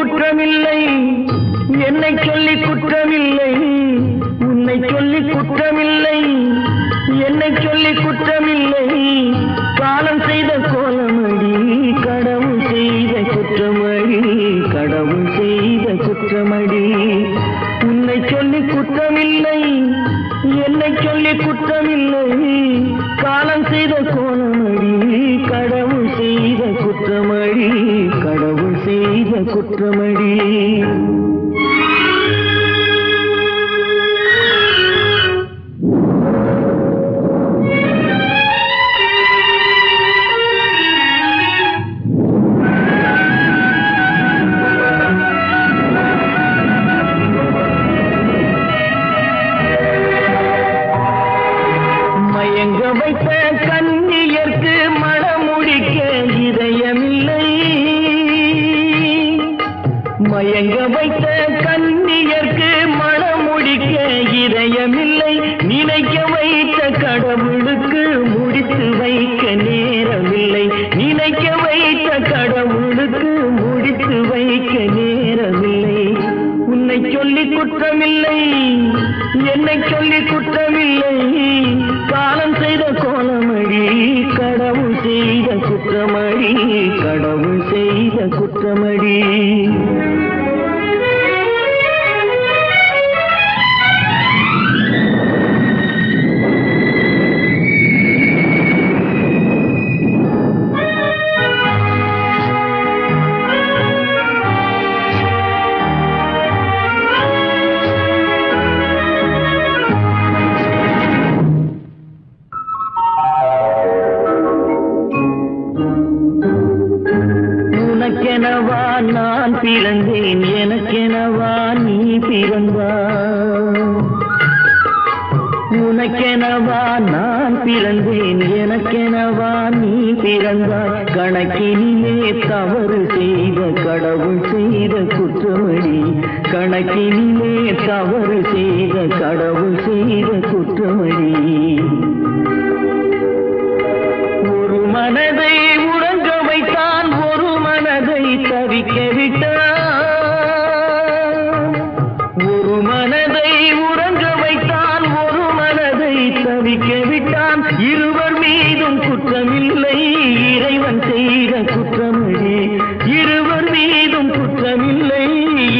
குற்றமில்லை, என்னை சொல்லி குற்றமில்லை, உன்னை சொல்லி குற்றமில்லை, என்னை சொல்லி குற்றமில்லை. காலம் செய்த கோலமடி, கடவுள் செய்த குற்றமடி, கடவுள் செய்த குற்றமடி. உன்னை சொல்லி குற்றமில்லை, என்னை சொல்லி குற்றமில்லை. காலம் செய்த கோலமடி, கடவுள் செய்த குற்றமடி, கடவுள் செய்த குற்றமடி. மயங்க வைத்த கண்ணியர்க்கு மணமுடிக்க இதயமில்லை, மயங்க வைத்த கண்ணியர்க்கு மணமுடிக்க இதயமில்லை. நினைக்க வைத்த கடவுளுக்கு முடித்து வைக்க நேரமில்லை, நினைக்க வைத்த கடவுளுக்கு முடித்து வைக்க நேரமில்லை. உன்னை சொல்லி குற்றமில்லை, என்னை சொல்லி குற்றமில்லை. காலம் செய்த கோலமடி, கடவுள் செய்த குற்றமடி, கடவுள் செய்த குற்றமடி. உனக்கெனவா நான் பிறந்தேன், எனக்கெனவா நீ பிறந்தாய். உனக்கெனவா நான் பிறந்தேன், எனக்கெனவா நீ பிறந்தாய். கணக்கினிலே தவறு செய்த கடவுள் செய்த குற்றமடி, கணக்கினிலே தவறு செய்த கடவுள் செய்த குற்றமடி. ஒரு மனதை உறங்க வைத்தான், ஒரு மனதை தவிக்க விட்டான். ஒரு மனதை உறங்க வைத்தான், ஒரு மனதை தவிக்க விட்டான். இருவர் மீதும் குற்றமில்லை, இறைவன் செய்த குற்றமடி. இருவர் மீதும் குற்றமில்லை,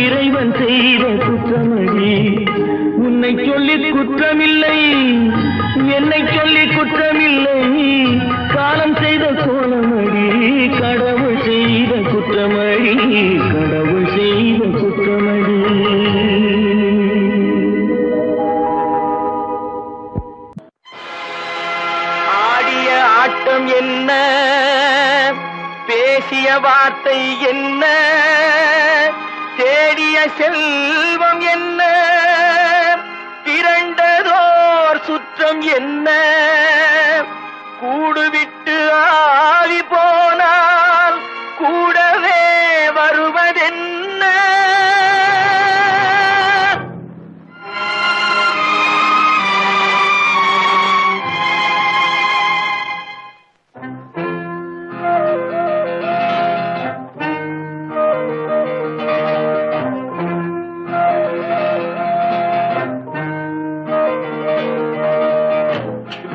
இறைவன் செய்த குற்றமடி. உன்னை சொல்லி குற்றமில்லை, என்னை சொல்லி குற்றமில்லை. காலம் செய்த கோலமடி, கடவுள் செய்த குற்றமடி, கடவுள் செய்த குற்றமடி. ஆடிய ஆட்டம் என்ன, பேசிய வார்த்தை என்ன, தேடிய செல்வம் என்ன, திரண்டதோர் சுற்றம் என்ன. கூடுவிட்டு ஆவி போனால் கூடவே வருவதென்ன.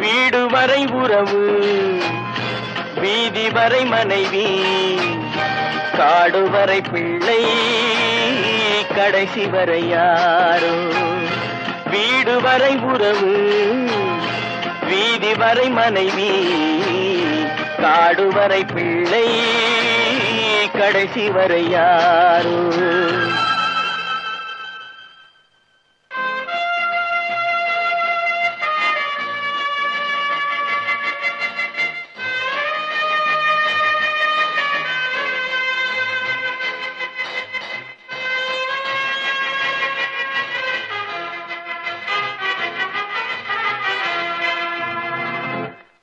வீடு வரை உறவு, வீதி வரை மனைவி, காடு வரை பிள்ளை, கடைசி வரை யாரோ. வீடு வரை உறவு, வீதி வரை மனைவி, காடு வரை பிள்ளை, கடைசி வரை யாரோ.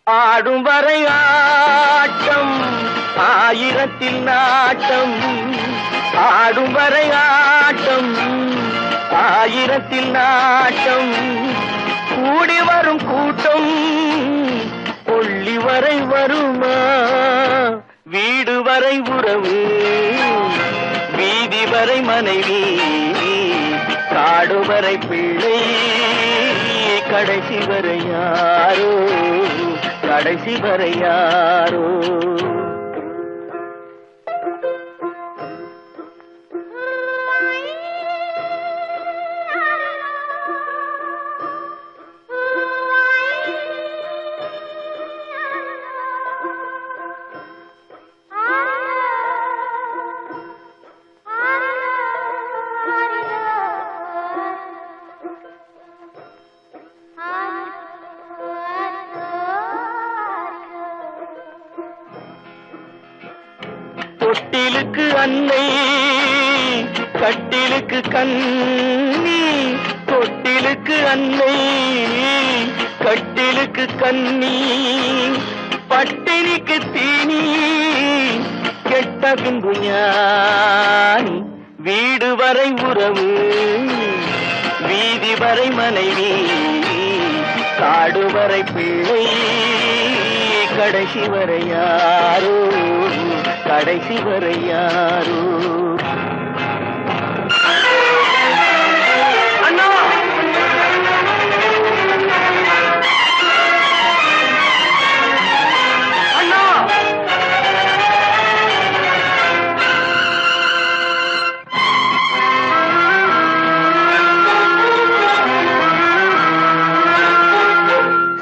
ஆடும் வரை ஆட்டம், ஆயிரத்தில் நாட்டம். ஆடும் வரை ஆட்டம், ஆயிரத்தில் நாட்டம். கூடி வரும் கூட்டம் கொள்ளி வரை வருமா? வீடு வரை உறவு, வீதி காடுவரை மனைவி காடுவரை பிள்ளை கடைசி வரை யாரோ கடைசி வரை யாரோ தொட்டிலுக்கு அன்னை கட்டிலுக்கு கண்ணி தொட்டிலுக்கு அன்னை கட்டிலுக்கு கண்ணி பட்டினிக்கு தீனி கெட்ட பின்பு ஞானி வீடு வரை உறவு வீதி வரை மனைவி காடு வரை பிள்ளை கடைசி வரை யாரோ கடைசி வரை யாரோ அண்ணா அண்ணா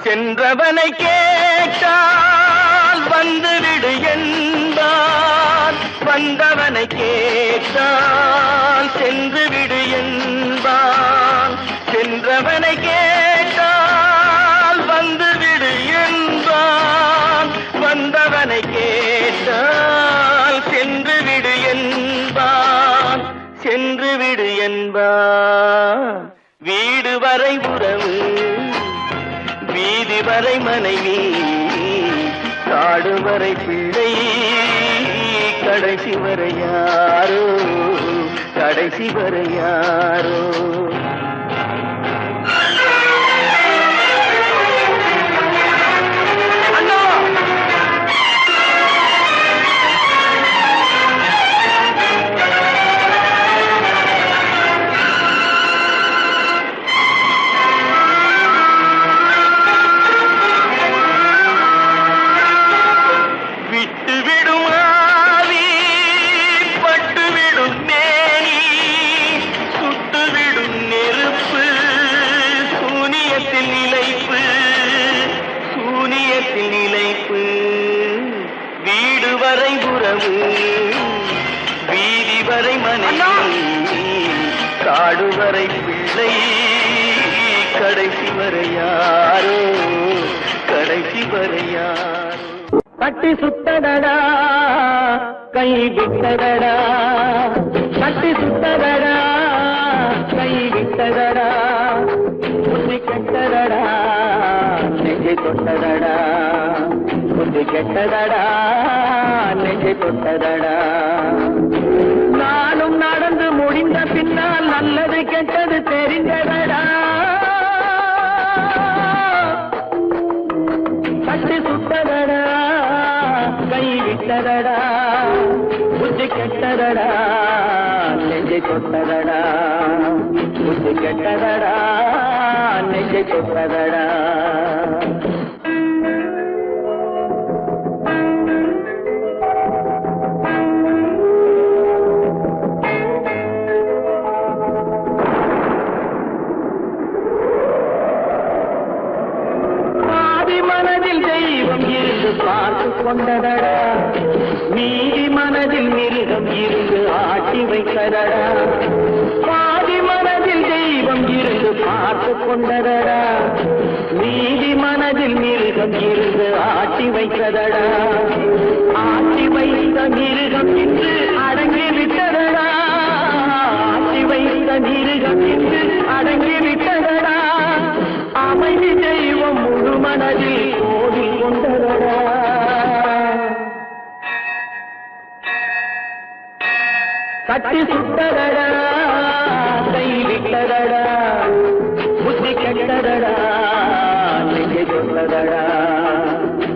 சென்றவனை கேட்டால் வந்துவிடு என்பான் வந்தவனை கேட்டால் சென்று விடு என்பான் சென்றவனை கேட்டால் வந்துவிடு என்பான் வந்தவனை கேட்டால் சென்று விடு என்பான் சென்று விடு என்பான் வீடு வரை உறவு வீதி வரை மனைவி காடு வரை பிள்ளை கடைசி வரை யாரோ கடைசி வரை யாரோ நிலைப்பு வீடு வரை உறவு வீதி வரை மனைவி காடு வரை பிள்ளை கடைசி வரை யாரோ கடைசி வரை யாரோ கட்டி சுத்தடடா கை விட்டடடா கட்டி சுத்தடடா கை விட்டடடா புத்தி கெட்டடடா நெஞ்சை தொட்டதடா புத்தி கெட்டதடா நெஞ்சை தொட்டதடா நானும் நடந்து முடிந்த பின்னால் நல்லது கெட்டது தெரிந்ததடா கட்டி சுட்டதடா கை விட்டதடா புத்தி கெட்டதடா நெஞ்சை தொட்டதடா புத்தி கெட்டதடா நெஞ்சை தொட்டதடா பார்த்து கொண்டதடா நீதி மனதில் மிருகம் இருந்து ஆட்டி வைத்ததடா பாதி மனதில் தெய்வம் இருந்து பார்த்து கொண்டதடா நீதி மனதில் மிருகம் இருந்து ஆட்டி வைத்ததடா ஆட்டி வைத்த மிருகம் இன்று அடங்கி விட்டதடா ஆட்டி வைத்த மிருகம் இன்று அடங்கி விட்டதடா அமைதி தெய்வம் முழு மனதில் கோவில் கொண்டதடா கட்டி சுட்டதடா கை விட்டதடா புத்தி கெட்டதடா நெஞ்சை தொட்டதடா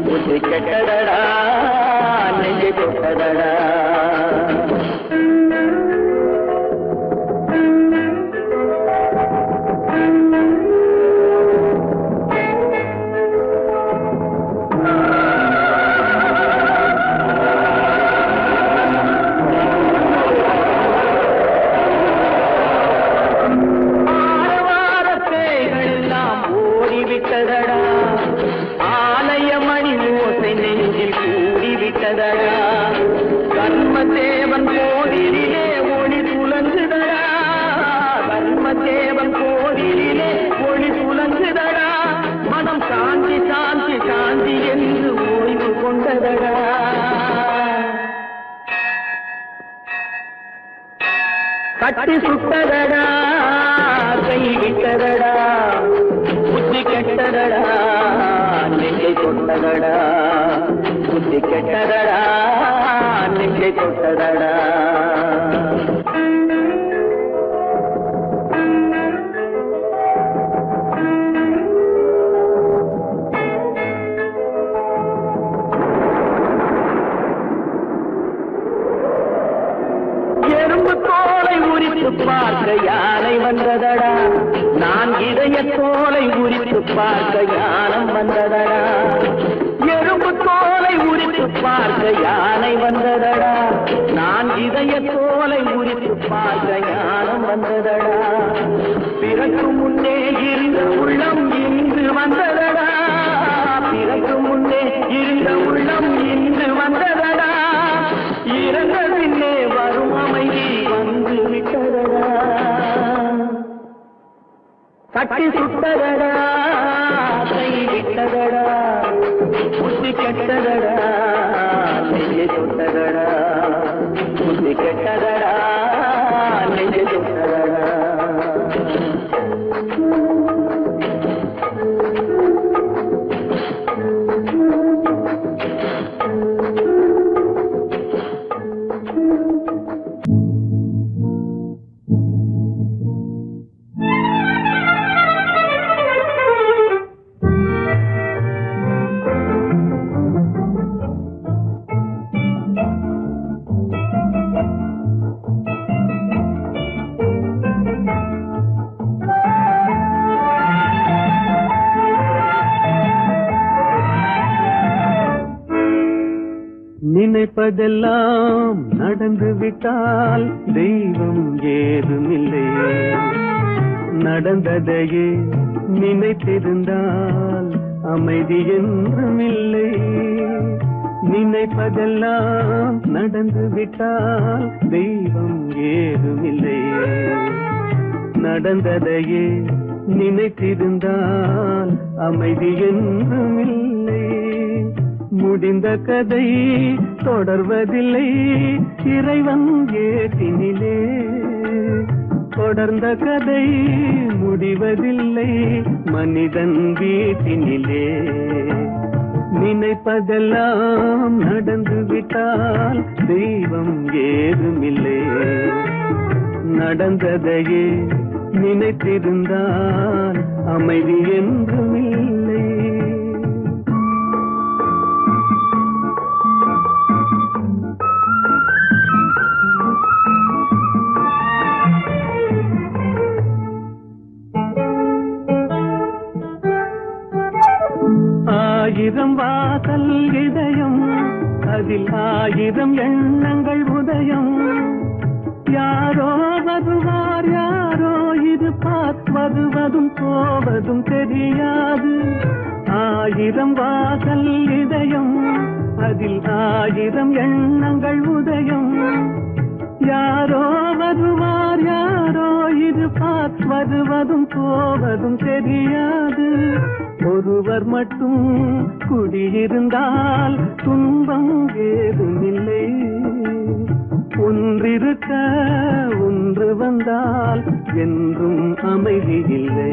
புத்தி கெட்டதடா நெஞ்சை தொட்டதடா கொண்டதடா கட்டி சுட்டதடா கை விட்டதடா புத்தி கெட்டதடா நெஞ்சை தொட்டதடா புத்தி கெட்டதடா நெஞ்சை தொட்டதடா எறும்பு தோலை உரித்து பார்க்க யானை வந்ததடா நான் இதய தோலை உரித்து பார்க்க யானம் வந்ததடா எறும்பு தோலை உரித்து பார்க்க யானை வந்ததடா நான் இதய தோலை உரித்து பார்க்க யானம் வந்ததடா பிறகு முன்னே இருந்த உள்ளம் இன்று வந்ததடா பிறகு முன்னே இருந்த உள்ளம் இன்று வந்ததடா இறந்த பின்னே வரும் அமைதி வந்து விட்டதடா கட்டி சுட்டதடா கை விட்டதடா புத்தி கெட்டதடா நெஞ்சை தொட்டதடா புத்தி கெட்டதடா நெஞ்சை தொட்டதடா நினைப்பதெல்லாம் நடந்து விட்டால் தெய்வம் ஏதுமில்லை நடந்ததையே நினைத்திருந்தால் அமைதி என்றுமில்லை நினைப்பதெல்லாம் நடந்து விட்டால் தெய்வம் ஏதுமில்லை நடந்ததையே நினைத்திருந்தால் அமைதி என்றுமில்லை முடிந்த கதை தொடர்வதில்லை இறைவன் ஏட்டினிலே தொடர்ந்த கதை முடிவதில்லை மனிதன் வீட்டினிலே நினைப்பதெல்லாம் நடந்து விட்டால் தெய்வம் ஏதுமில்லை நடந்ததையே நினைத்திருந்தால் அமைதி என்றுமில்லை ஆயிரம் வாசல் இதயம் அதில் ஆயிரம் எண்ணங்கள் உதயம் யாரோ வருவார் யாரோ இருப்பார் வருவதும் போவதும் தெரியாது ஆயிரம் வாசல் இதயம் அதில் ஆயிரம் எண்ணங்கள் உதயம் யாரோ வருவார் யாரோ இருப்பார் வருவதும் போவதும் தெரியாது ஒருவர் மட்டும் குடியிருந்தால் துன்பம் ஏதுமில்லை ஒன்றிருக்க ஒன்று வந்தால் என்றும் அமைதி இல்லை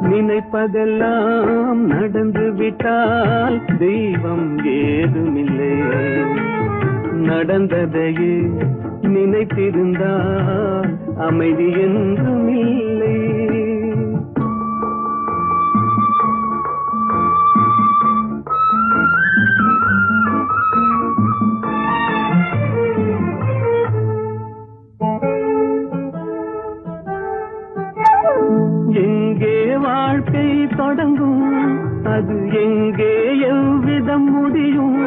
நினைப்பதெல்லாம் நடந்து விட்டால் தெய்வம் ஏதுமில்லை நடந்ததையே நினைத்திருந்தால் அமைதி என்றுமில்லை எங்கே வாழ்க்கை தொடங்கும் அது எங்கே எவ்விதம் முடியும்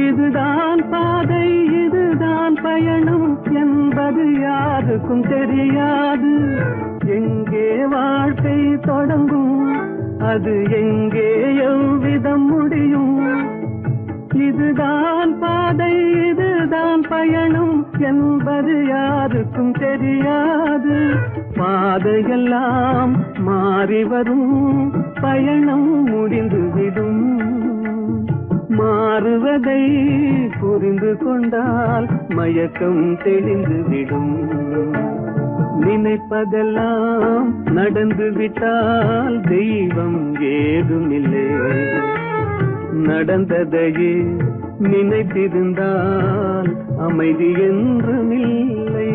இதுதான் பாதை இதுதான் பயணம் என்பது யாருக்கும் தெரியாது எங்கே வாழ்க்கை தொடங்கும் அது எங்கே எவ்விதம் முடியும் இதுதான் பாதை இதுதான் பயணம் என்பது யாருக்கும் தெரியாது பாதையெல்லாம் மாறி வரும் பயணம் முடிந்துவிடும் மாறுவதை புரிந்து கொண்டால் மயக்கம் தெளிந்து விடும். நினைப்பதெல்லாம் நடந்து விட்டால் தெய்வம் ஏதுமில்லை. நடந்ததையே நினைத்திருந்தால் அமைதி என்றுமில்லை.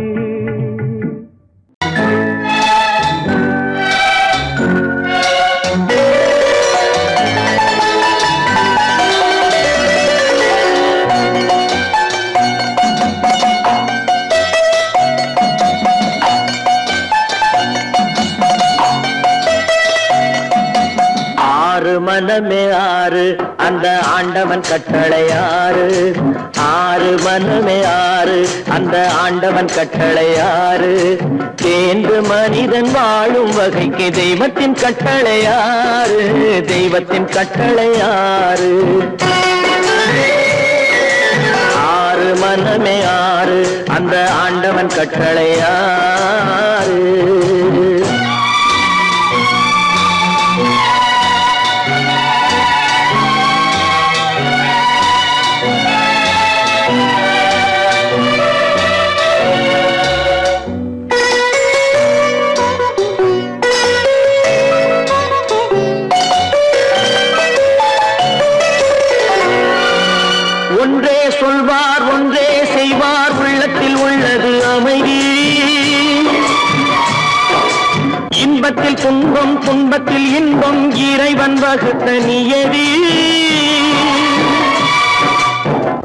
மனமே ஆறு அந்த ஆண்டவன் கட்டளையாறு. ஆறு மனமே ஆறு அந்த ஆண்டவன் கட்டளையாறு. தேர்ந்து மனிதன் வாழும் வகைக்கு தெய்வத்தின் கட்டளையாறு. தெய்வத்தின் கட்டளையாறு. ஆறு மனமே ஆறு அந்த ஆண்டவன் கட்டளையாறு. ஒன்றே சொல்வார் ஒன்றே செய்வார் உள்ளத்தில் உள்ளது அமைதி. இன்பத்தில் துன்பம் துன்பத்தில் இன்பம் இறைவன் வகுத்த நியதி.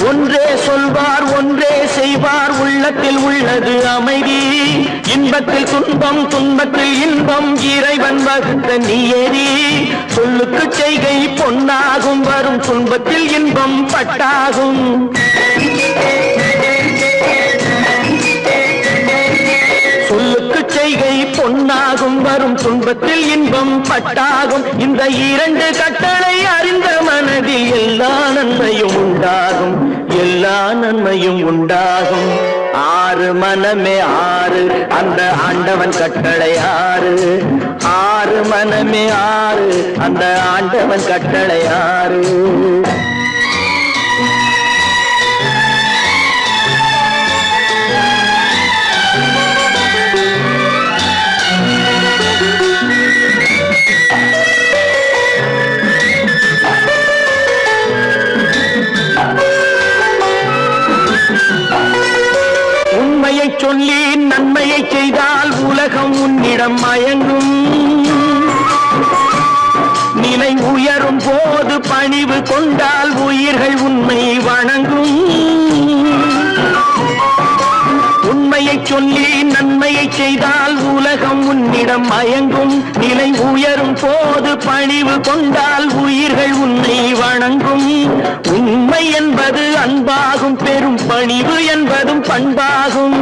ஒன்றே சொல்வார் ஒன்றே செய்வார் உள்ளத்தில் உள்ளது அமைதி. இன்பத்தில் துன்பம் துன்பத்தில் இன்பம் இறைவன் வகுத்த நியதி. சொல்லுக்கு செய்கை பொன்னாகும் வரும் துன்பத்தில் இன்பம் பட்டாகும். சொல்லுக்கு செய்கை பொன்னாகும் வரும் துன்பத்தில் இன்பம் பட்டாகும். இந்த இரண்டு கட்டளை அறிந்த மனதில் எல்லா நன்மையும் உண்டாகும். எல்லா நன்மையும் உண்டாகும். ஆறு மனமே ஆறு அந்த ஆண்டவன் கட்டளையாறு. ஆறு மனமே ஆறு அந்த ஆண்டவன் கட்டளையாறு. உண்மையை சொல்லி நன்மையை செய்தால் உலகம் உன்னிடம் மயங்கும். நிலை உயரும் போது பணிவு கொண்டால் உயிர்கள் உண்மை வணங்கும். உண்மையை சொல்லி நன்மையை செய்தால் உலகம் உன்னிடம் மயங்கும். நிலை உயரும் போது பணிவு கொண்டால் உயிர்கள் உன்னை வணங்கும். உண்மை என்பது அன்பாகும். பெரும் பணிவு என்பதும் பண்பாகும்.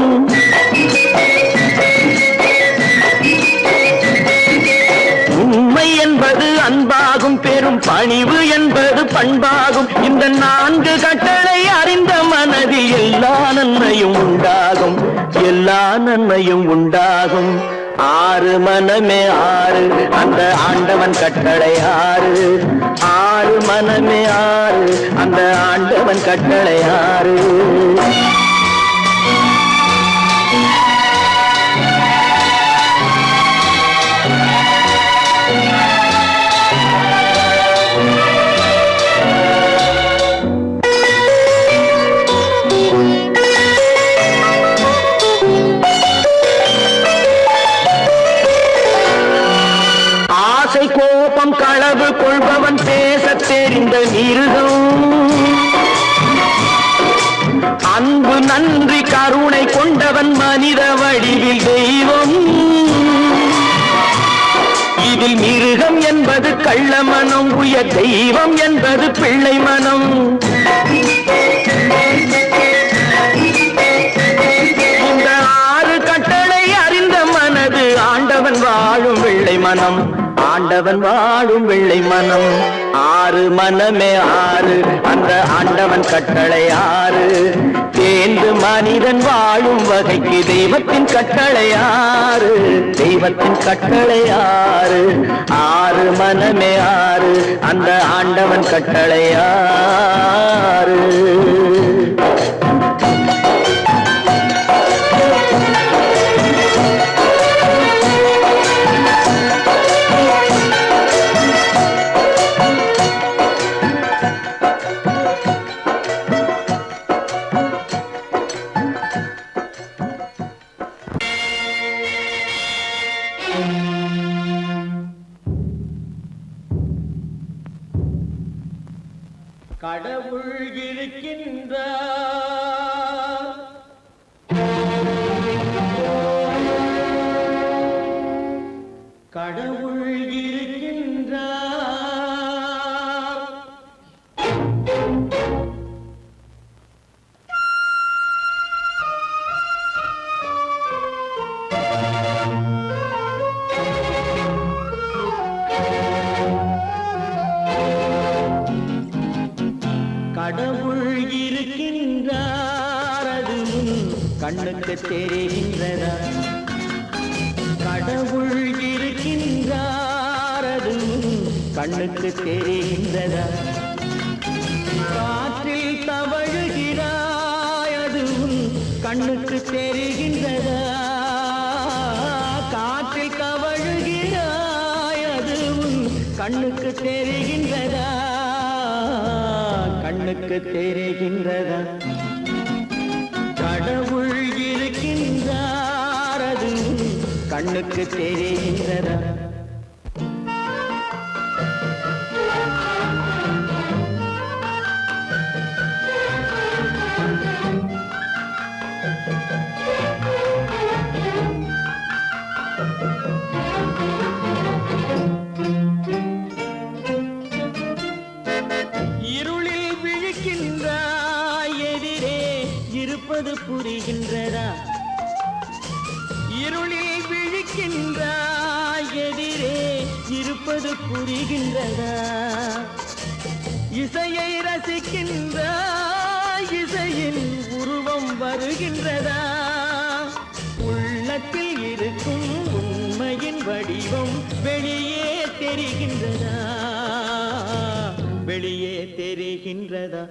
உண்மை என்பது அன்பாகும். பெரும் பணிவு என்பது பண்பாகும். இந்த நான்கு கட்டளை அறிந்த மனதில் எல்லா நன்மையும் உண்டாகும். எல்லா நன்மையும் உண்டாகும். ஆறு மனமே ஆறு அந்த ஆண்டவன் கட்டளையாறு. ஆறு மனமே ஆறு அந்த ஆண்டவன் கட்டளையாறு. கோபம் களவு கொள்பவன் பேச தெரிந்த மிருகம். அன்பு நன்றி கருணை கொண்டவன் மனித வடிவில் தெய்வம். இதில் மிருகம் என்பது கள்ள மனம். உயர் தெய்வம் என்பது பிள்ளை மனம். இந்த ஆறு கட்டளை அறிந்த மனது ஆண்டவன் வாழும் வெள்ளை மனம். ஆண்டவன் வாழும் வெள்ளை மனம். ஆறு மனமே ஆறு, அந்த ஆண்டவன் கட்டளை ஆறு. தேர்ந்து மனிதன் வாழும் வகைக்கு தெய்வத்தின் கட்டளை ஆறு, தெய்வத்தின் கட்டளை ஆறு. ஆறு மனமே ஆறு, அந்த ஆண்டவன் கட்டளை ஆறு. கடவுள் இருக்கின்றார், கடவுள் இருக்கின்றார். கடவுள் இருக்கின்றார், அதுவும் கண்ணுக்கு தெரிகின்றதா? கடவுள் இருக்கின்றார், அதுவும் கண்ணுக்கு தெரிகின்றதா? காற்றில் தவழுகிறாய், அதுவும் கண்ணுக்கு தெரிகின்றதா? காற்றில் தவழுகிறாய், அதுவும் கண்ணுக்கு தெரிகின்றதா? கண்ணுக்கு தெரிகின்றதா? கடவுள் இருக்கின்றார், அது கண்ணுக்கு தெரிகின்றதா? புரிகின்றதா? இருளில் விழிக்கின்றாய், எதிரே இருப்பது புரிகின்றதா? இசையை ரசிக்கின்றாய், இசையின் உருவம் வருகின்றதா? உள்ளத்தில் இருக்கும் உண்மையின் வடிவம் வெளியே தெரிகின்றதா? வெளியே தெரிகின்றதா?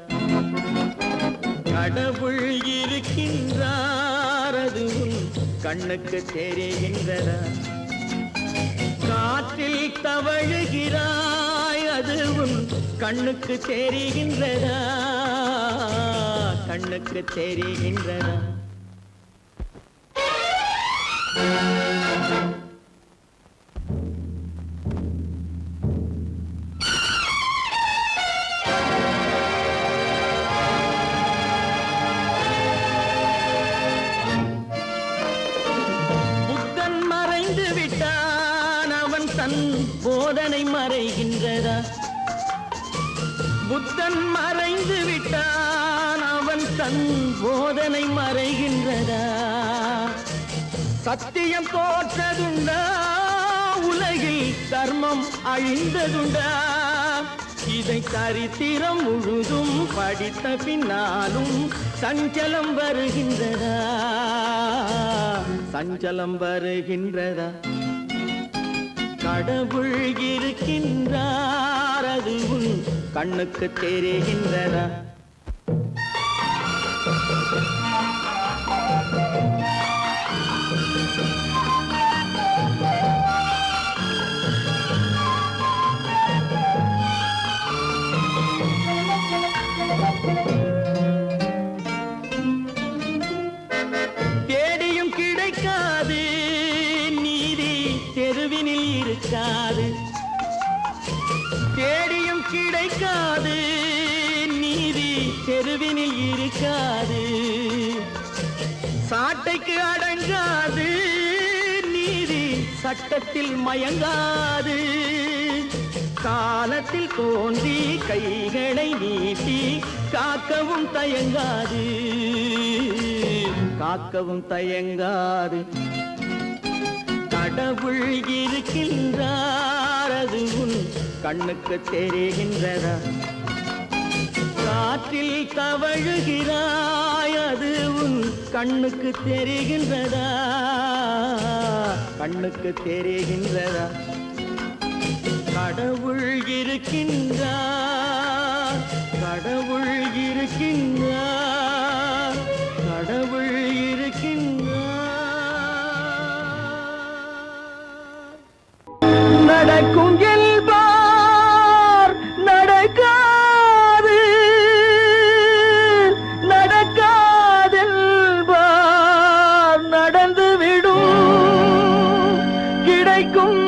கடவுள் இருக்கின்றார், அதுவும் கண்ணுக்கு தெரிகின்றதா? காற்றில் தவழுகிறாய், அதுவும் கண்ணுக்கு தெரிகின்றதா? கண்ணுக்கு தெரிகின்றதா? போதனை மறைகின்றதா? புத்தன் மறைந்து விட்டான், அவன் தன் போதனை மறைகின்றதா? சத்தியம் தோற்றதுண்டா? உலகில் தர்மம் அழிந்ததுண்டா? இதை சரித்திரம் முழுதும் படித்த பின்னாலும் சஞ்சலம் வருகின்றதா? சஞ்சலம் வருகின்றதா? கடவுள் இருக்கின்றார், அதுவும் கண்ணுக்கு தெரிகின்றதா? தேடியும் கிடைக்காது நீதி, தெருவினில் இருக்காது. தேடியும் கிடைக்காது நீதி, தெருவினில் இருக்காது. சாட்டைக்கு அடங்காது நீதி, சட்டத்தில் மயங்காது. காலத்தில் தோன்றி கைகளை நீட்டி காக்கவும் தயங்காது, காக்கவும் தயங்காது. கடவுள் இருக்கின்றார், அது உன் கண்ணுக்கு தெரிகின்றதா? காற்றில் தவழுகிறாய், அது உன் கண்ணுக்கு தெரிகின்றதா? கண்ணுக்கு தெரிகின்றதா? கடவுள் இருக்கின்றார், கடவுள் இருக்கின்றார், கடவுள் இருக்கின்றார். நடக்கும் என்பார் நடக்காது, நடக்காதென்பார் நடந்துவிடும். கிடைக்கும்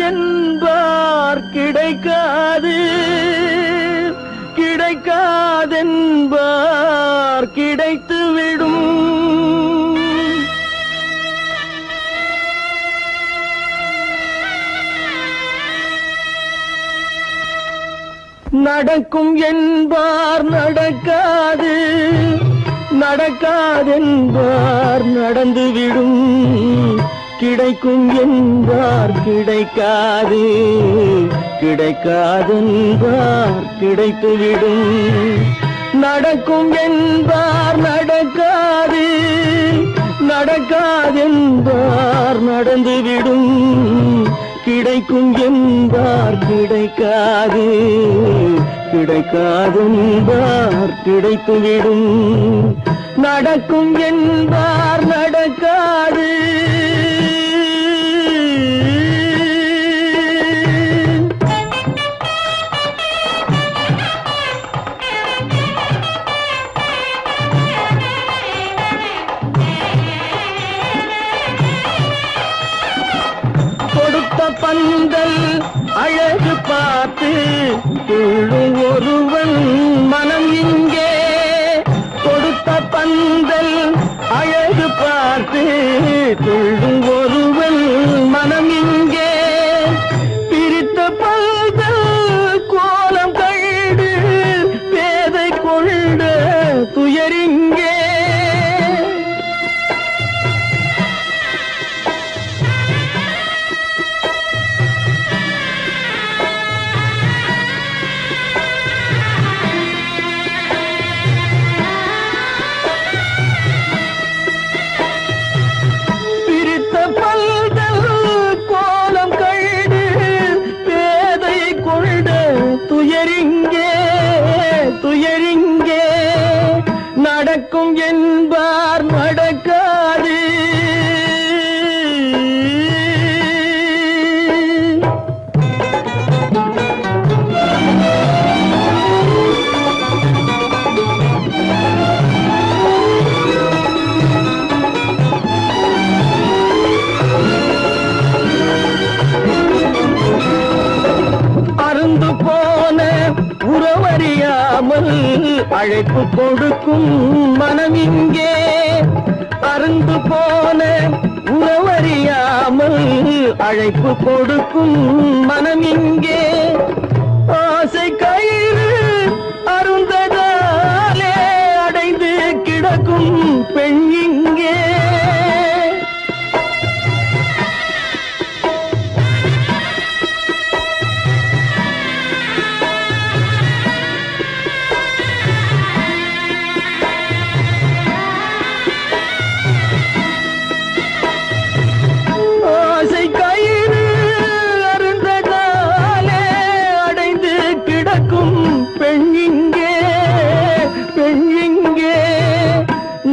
என்பார் கிடைக்காது, கிடைக்காதென்பார் கிடைத்துவிடும். நடக்கும் என்பார் நடக்காது, நடக்காதென்பார் நடந்துவிடும். கிடைக்கும் என்பார் கிடைக்காது, கிடைக்காதென்பார் கிடைத்துவிடும். நடக்கும் என்பார் நடக்காது, நடக்காதென்பார் நடந்துவிடும். கிடைக்கும் என்பார் கிடைக்காது, கிடைக்காதென்பார் கிடைத்துவிடும். நடக்கும் என்பார் நடக்காது. பந்தல் அழகு பார்த்து துள்ளும் ஒருவன் மனம் இங்கே. கொடுத்த பந்தல் அழகு பார்த்து துள்ளும் ஒருவன் மனம் இங்கே. பிரித்த பந்தல் கோலம் கண்டு பேதை கொண்ட துயரிங்கே. துயரிங்கே நடக்கும் என்பார் நடக்காது. அருந்து போன உறவறியாமல் அழைப்பு கொடுக்கும் மனம் இங்கே. அருந்து போன உறவறியாமல் அழைப்பு கொடுக்கும் மனம் இங்கே. ஆசை கயிறு அருந்ததாலே அடைந்து கிடக்கும் பெண் இங்கே.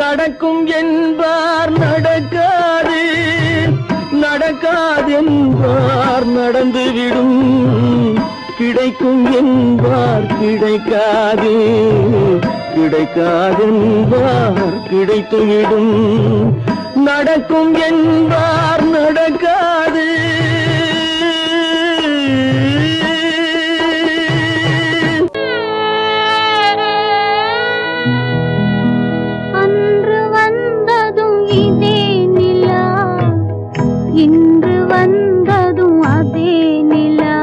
நடக்கும் என்பார் நடக்காது, நடக்காதென்பார் நடந்துவிடும். கிடைக்கும் என்பார் கிடைக்காது, கிடைக்காதென்பார் கிடைத்துவிடும். நடக்கும் என்பார் நடக்காது. இன்று வந்ததும் அதே நிலா,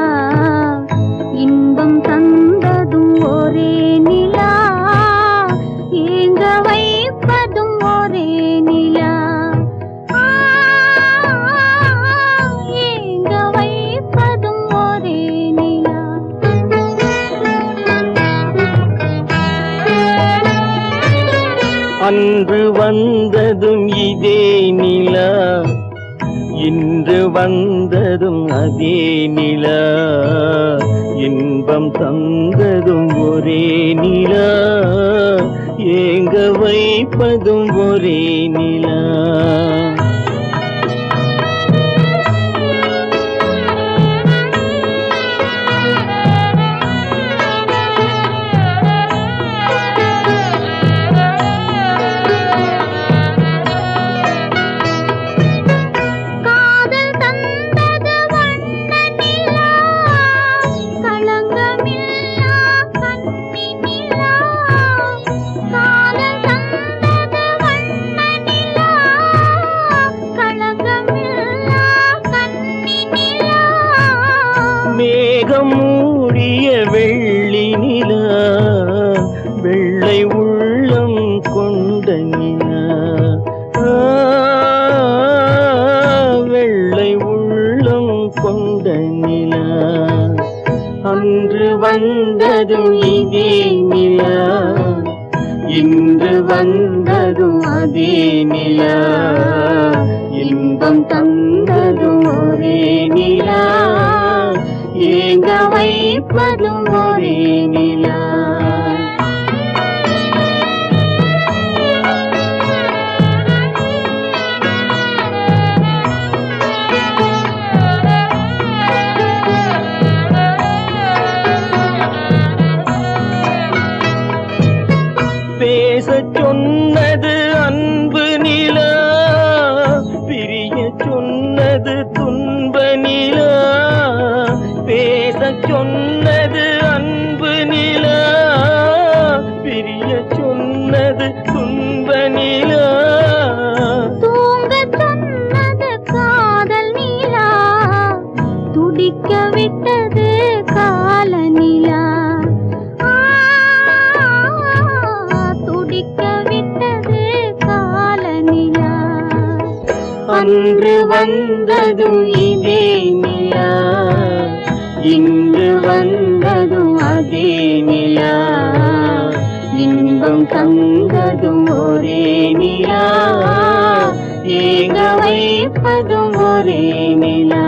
இன்பம் தந்ததும் ஒரே நிலா, ஏங்க வைப்பதும் ஒரே நிலா, ஏங்க அன்று வந்ததும் இதே நிலா, இன்று வந்ததும் அதே நிலா, இன்பம் தந்ததும் ஒரே நிலா, ஏங்க வைப்பதும் ஒரே நிலா. மேகம் மூடிய வெள்ளி நிலா, வெள்ளை உள்ளம் கொண்ட நிலா, வெள்ளை உள்ளம் கொண்ட நிலா. அன்று வந்ததும் இதே நிலா, இன்று வந்ததும் அதே நிலா, இன்பம் தந்ததும் ஒரே நிலா, ஏங்க வைப்பதும் ஒரே நிலா. பேசச் சொன்னது அன்பு நிலா, பிரிய சொன்னது துன்ப நிலா. பேசச் சொன்னது அன்பு நிலா, பிரிய சொன்னது துன்ப நிலா. தூங்கச் சொன்னது காதல் நிலா, துடிக்க விட்டது கால நிலா, துடிக்க விட்டது கால நிலா. அன்று வந்ததும் இதே நிலா, இன்று வந்ததும் அதே நிலா, இன்பம் தந்ததும் ஒரே நிலா, ஏங்க வைப்பதும் ஒரே நிலா,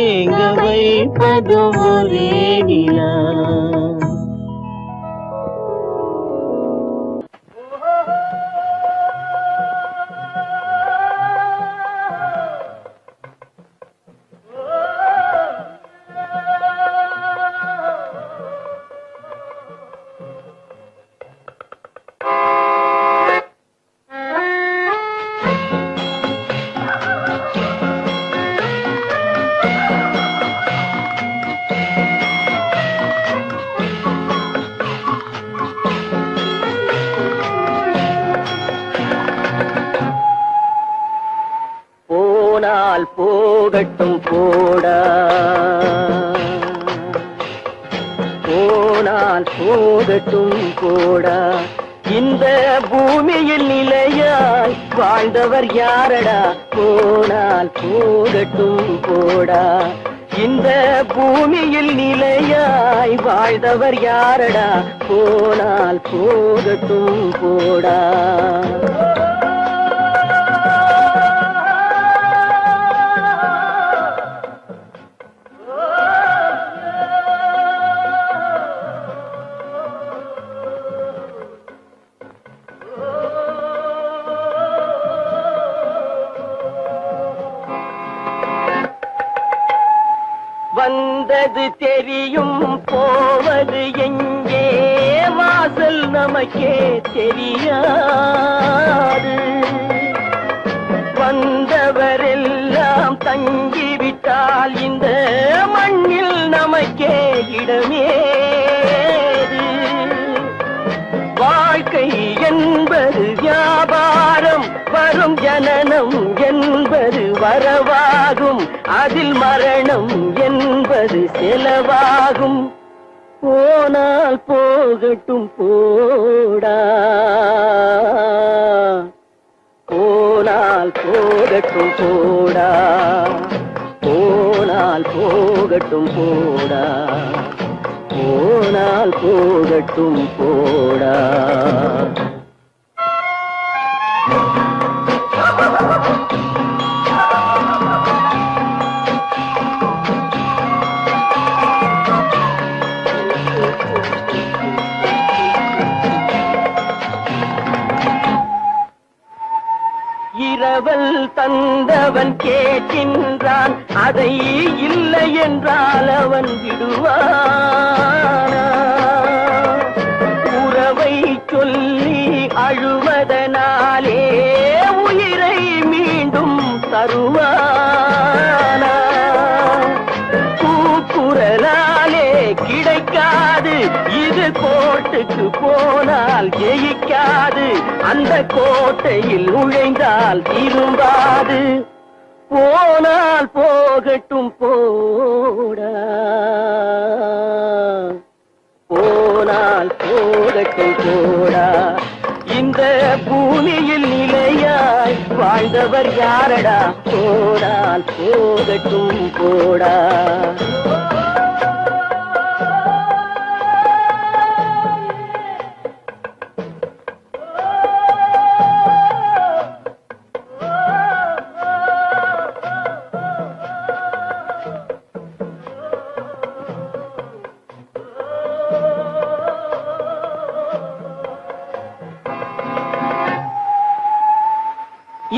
ஏங்க வைப்பதும் ஒரே நிலா. போனால் போகட்டும் போடா, போனால் போகட்டும் போடா, இந்த பூமியில் நிலையாய் வாழ்ந்தவர் யாரடா. போனால் போகட்டும் போடா, இந்த பூமியில் நிலையாய் வாழ்ந்தவர் யாரடா. போனால் போகட்டும் போடா. வந்தது தெரியும் போவது எங்கே, வாசல் நமக்கே தெரியாது. வந்தவரெல்லாம் தங்கிவிட்டால் இந்த மண்ணில் நமக்கே இடமேது. வாழ்க்கை என்பது வியாபாரம், வரும் ஜனனம் என்பது வரவாகும், அதில் மரணம் என்பது செலவாகும். போனால் போகட்டும் போடா, போனால் போகட்டும் போடா, போனால் போகட்டும் போடா, போனால் போனால் போகட்டும் போடா. இரவல் தந்தவன் கேட்கின்றான், அதை இல்லை என்றால் அவன் விடுவானா? உறவை சொல்லி அழுவதனாலே உயிரை மீண்டும் தருவானா? கூக்குரலாலே கிடைக்காது, இது கோட்டுக்கு போனால் ஜெயிக்காது, அந்த கோட்டையில் நுழைந்தால் திரும்பாது. போனால் போகட்டும் போடா, போனால் போகட்டும் போடா. இந்த பூமியில் நிலையாய் வாழ்ந்தவர் யாரடா? போனால் போகட்டும் போடா.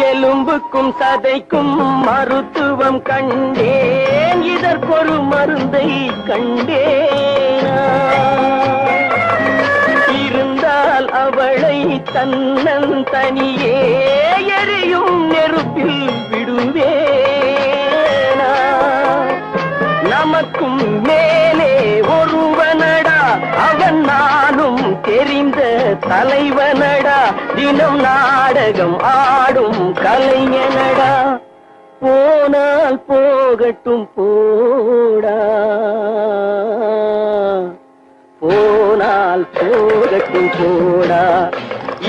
எலும்புக்கும் சதைக்கும் மருத்துவம் கண்டேன், இதற்கொரு மருந்தை கண்டேனா? இருந்தால் அவளை தன்னன் தனியே எரியும் நெருப்பில் விடுவேனா? நமக்கும் மேலே ஒருவனடா, அவன் நானும் தெரிந்த தலைவனடா, தினம் நாடகம் ஆடும் கலைஞனடா. போனால் போகட்டும் போடா, போனால் போகட்டும் போடா.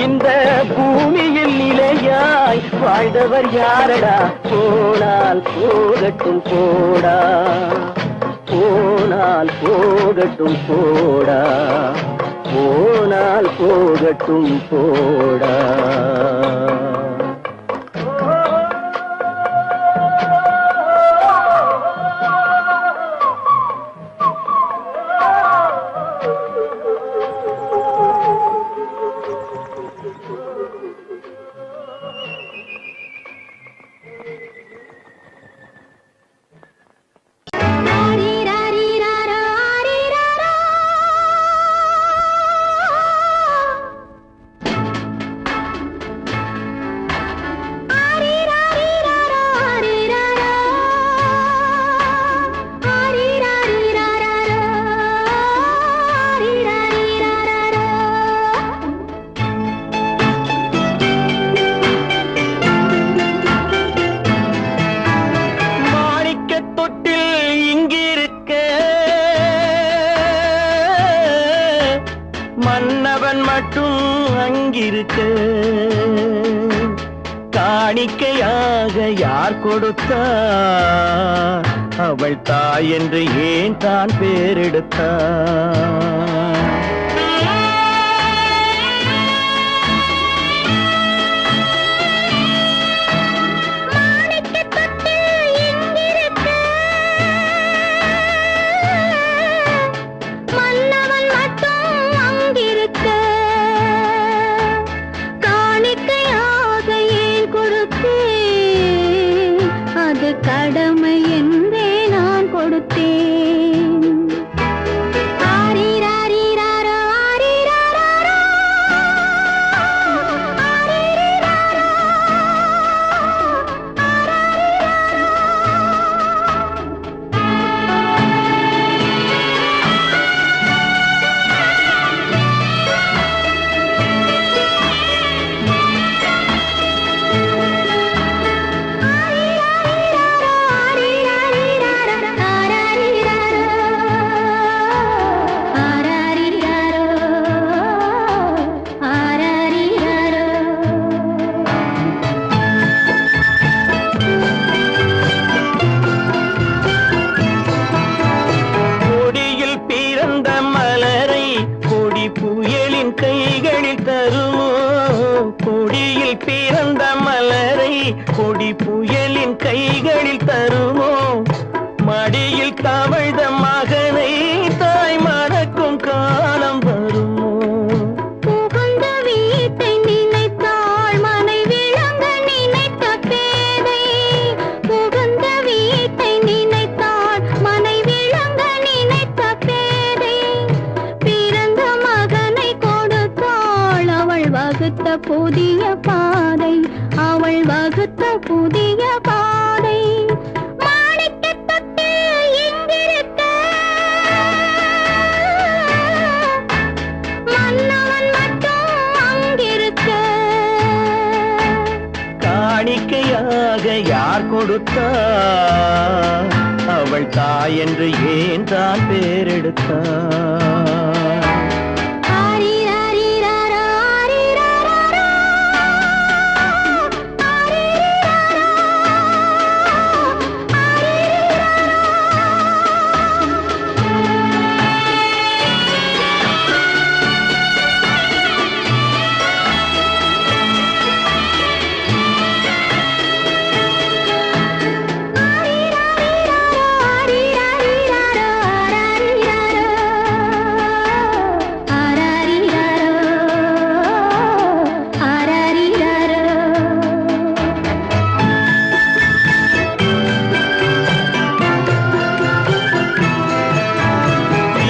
இந்த பூமியில் நிலையாய் வாழ்ந்தவர் யாரடா? போனால் போகட்டும் போடா, போனால் போகட்டும் போடா, போனால் போகட்டும் போடா. மன்னவன் மட்டும் அங்கிருக்க, காணிக்கையாக யார் கொடுத்தார்? அவள் தாய் என்று ஏன் தான் பேரெடுத்தார்? கடமை என்றே நான் கொடுத்தேன். ஆரி ராரி மண்ணில் பிறந்த மலரை கொடி புயலின் கைகளில் தருமோ? மடியில் தவழ்ந்த மகனை தாய் மறக்கும் காலம் வருமோ? புகுந்த வீட்டை நினைத்தாள் மனை விளங்க நினைத்த பேதை. புகுந்த வீட்டை நினைத்தாள் மனை விளங்க நினைத்த பேதை. பிறந்த மகனை கொடுத்தாள் அவள் வகுத்த புதிய பாதை. அவள் வகுத்த புதிய பாதை. மாணிக்கத் தொட்டில் இங்கிருக்க மன்னவன் மட்டும் அங்கிருக்க. காணிக்கையாக யார் கொடுத்தார்? அவள் தாய் என்று ஏன் தான் பேரெடுத்தார்? ஆரிராரிராரா, ஆரிராராரா. ஆரிராரா,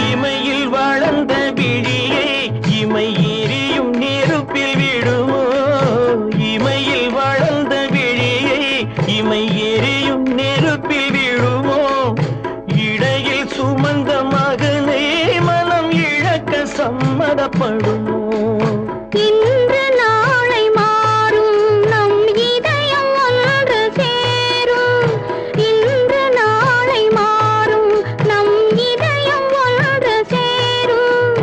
இமையில் வளர்ந்த விழியை இமை எரியும் நெருப்பில் விடுமோ? இமையில் வளர்ந்த விழியை இமை எரியும் நெருப்பில் விடுமோ? இடையில் சுமந்த மகனை மனம் இழக்க சம்மதப்படுமோ? இன்று நாளை மாறும் நம் இதயம் ஒன்று சேரும். இன்று நாளை மாறும் நம் இதயம் ஒன்று சேரும்.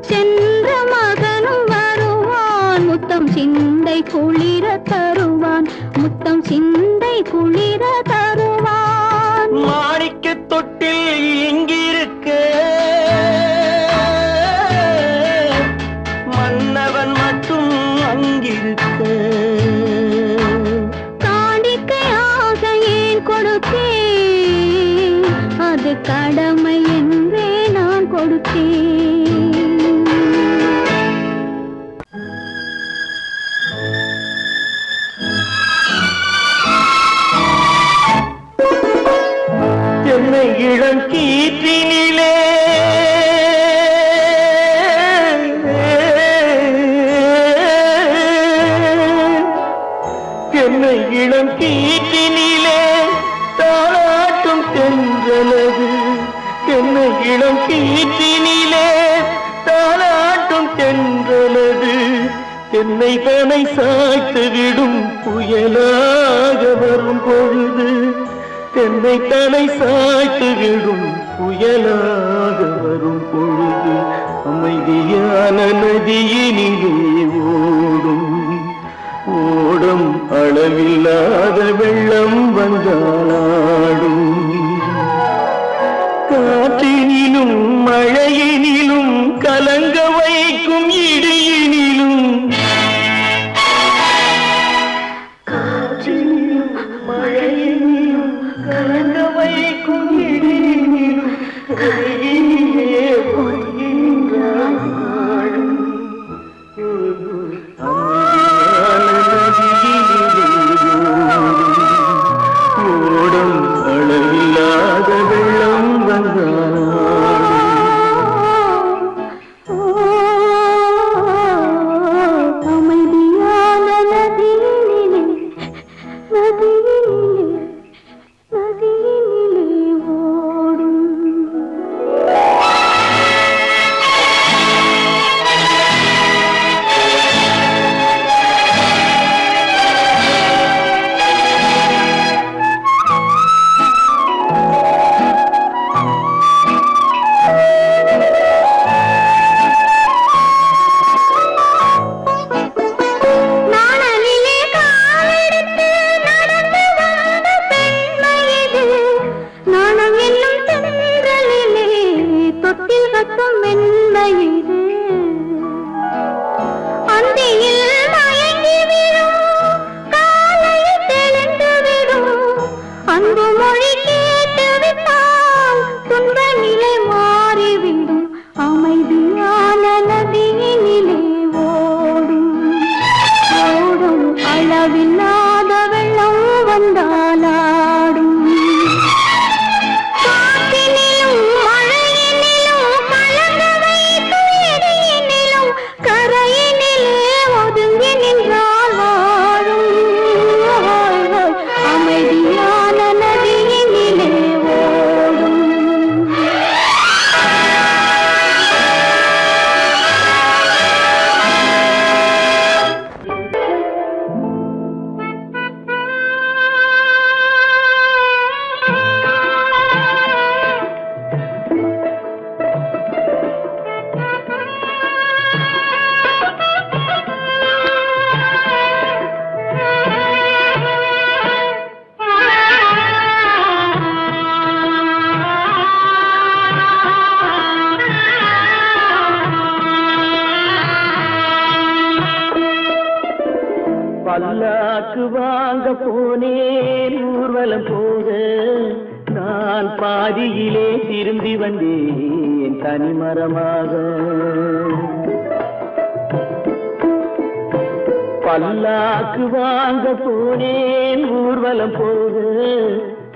சென்ற மகனும் வருவான் முத்தம் சிந்தை குளிர தருவான். முத்தம் சிந்தை குளிர தருவான். மாணிக்கத் தொட்டில் இங்கிருக்க மன்னவன் மட்டும் அங்கிருக்க. காணிக்கையாக ஏன் கொடுத்தேன்? அது கடமை என்றே நான் கொடுத்தேன். என்னை இளம் கீற்றினிலே என்னை இளம் கீற்றினிலே தாளாட்டும் தென்றலது. என்னை இளம் கீற்றினிலே தாளாட்டும் தென்றலது. என்னை தனை சாய்த்து விடும் புயலாக வரும் பொழுது. என்னை தலை சாய்த்து விடும் புயலாக வரும் பொழுது. அமைதியான நதியினிலே ஓடும் ஓடும் அளவில்லாத வெள்ளம் வந்தாடும். காற்றினிலும் மழையினிலும் கலங்க வைக்கும் இடியினிலும். காற்றினிலும் மழையினிலும் கலங்க வைக்கும் இடியினிலும். கையினிலே பொய்கின்றான் நாடும். ஓடும் அளவில்லாத வெள்ளம் வந்தாடும். அமைதியான நதியினிலே நதியினிலே நதியினிலே ஓடும். நாணலிலே காலெடுத்து நடந்து வந்த பெண்மை இது. நாணம் என்னும் தென்றலிலே தொட்டில் கட்டும் மென்மை இது. அந்தியில் மயங்கி விழும் பல்லாக்கு வாங்க போனேன் ஊர்வலம் போக, நான் பாதியிலே திரும்பி வந்தேன் தனிமரமாக. பல்லாக்கு வாங்க போனேன் ஊர்வலம் போக,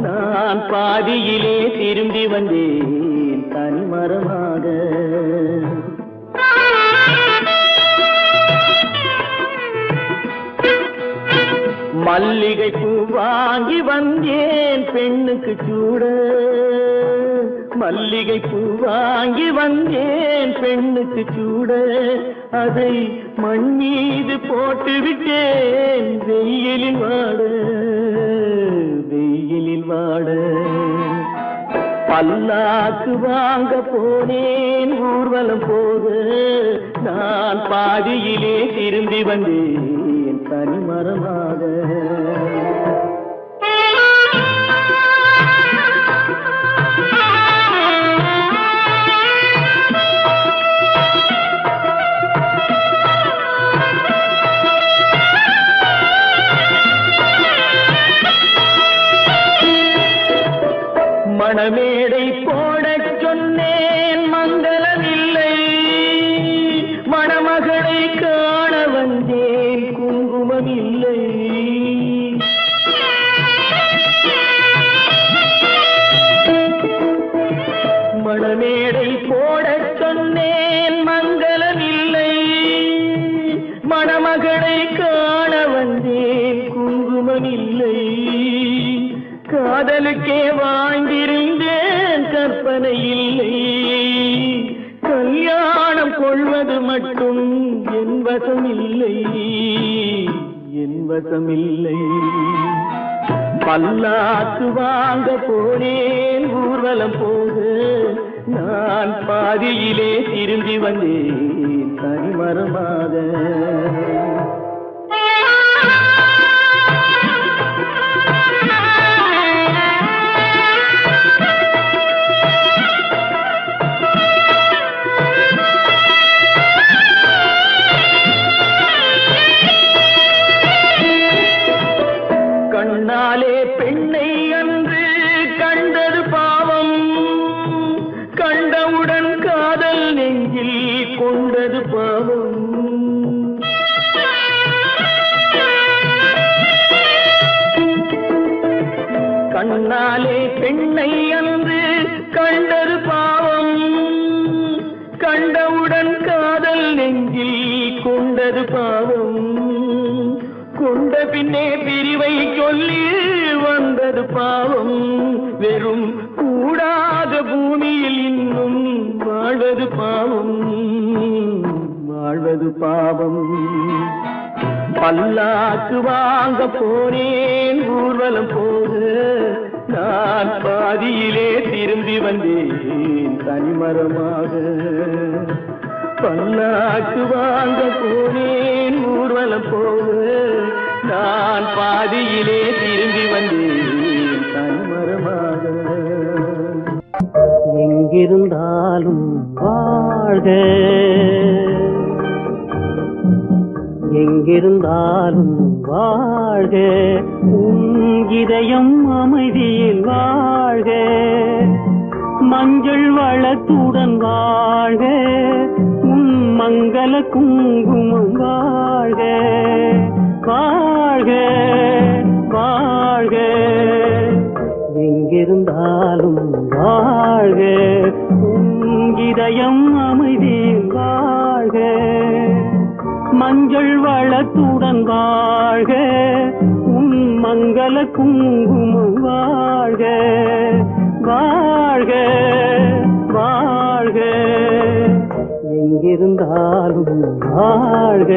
நான் பாதியிலே திரும்பி வந்தேன் தனிமரமாக. மல்லிகை பூ வாங்கி வந்தேன் பெண்ணுக்கு சூட, மல்லிகை பூ வாங்கி வந்தேன் பெண்ணுக்கு சூட, அதை மண் மீது போட்டு விட்டேன் வெயிலில் வாட, வெயிலில் வாட. பல்லாக்கு வாங்க போனேன் ஊர்வலம் போக, நான் பாதியிலே திரும்பி வந்தேன் தனிமரமாக. மணமேடை போடச் சொன்னேன் மங்களமில்லை, மணமகளை காண வந்தேன் குங்குமமில்லை. மணமேடை போடச் சொன்னேன் மங்களமில்லை, மணமகளை காண வந்தேன் குங்குமமில்லை. காதலுக்கே வாழ்ந்திருந்தேன் கற்பனை இல்லை, கல்யாணம் கொள்வது மட்டும் என் வசமில்லை, என் வசமில்லை. பல்லாக்கு வாங்க போனேன் ஊர்வலம் போக, நான் பாதியிலே திரும்பி வந்தேன் தனிமரமாக. கண்ணாலே பெண்ணை அன்று கண்டது பாவம், கண்டவுடன் காதல் நெஞ்சில் கொண்டது பாவம். கண்ணாலே பெண்ணை அன்று கண்டது பாவம், கண்டவுடன் காதல் நெஞ்சில் கொண்டது பாவம். கொண்ட பின்னே பிரிவை சொல்லி வந்தது பாவம், வெறும் கூடாத பூமியில் இன்னும் வாழ்வது பாவம், வாழ்வது பாவம். பல்லாக்கு வாங்க போனேன் ஊர்வலம் போக, நான் பாதியிலே திரும்பி வந்தேன் தனிமரமாக. பல்லாக்கு வாங்க போனேன் ஊர்வலம் போக, நான் பாதியிலே திரும்பி வந்தேன் தனிமரமாக. எங்கிருந்தாலும் வாழ்க, எங்கிருந்தாலும் வாழ்க, உன் இதயம் அமைதியில் வாழ்க, மஞ்சள் வளத்துடன் வாழ்க, உன் மங்கள குங்குமம் வாழ்க, வாழ்க வாழ்க. எங்கிருந்தாலும் வாழ்க, உன் இதயம் அமைதியில் வாழ்க, மஞ்சள் வளத்துடன் வாழ்க, உன் மங்கள குங்குமம் வாழ்க, வாழ்க வாழ்க. எங்கிருந்தாலும் வாழ்க.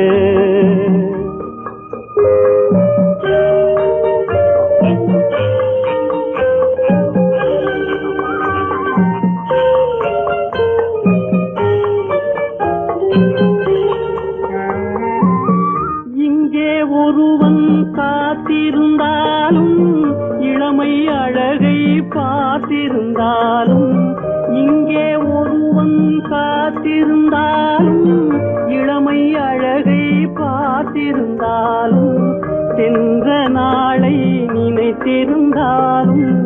இங்கே ஒருவன் காத்திருந்தாலும், இளமை அழகை பார்த்திருந்தாலும், இங்கே ஒருவன் காத்திருந்தாலும், இளமை அழகை பார்த்திருந்தாலும், காத்திருந்தாலும்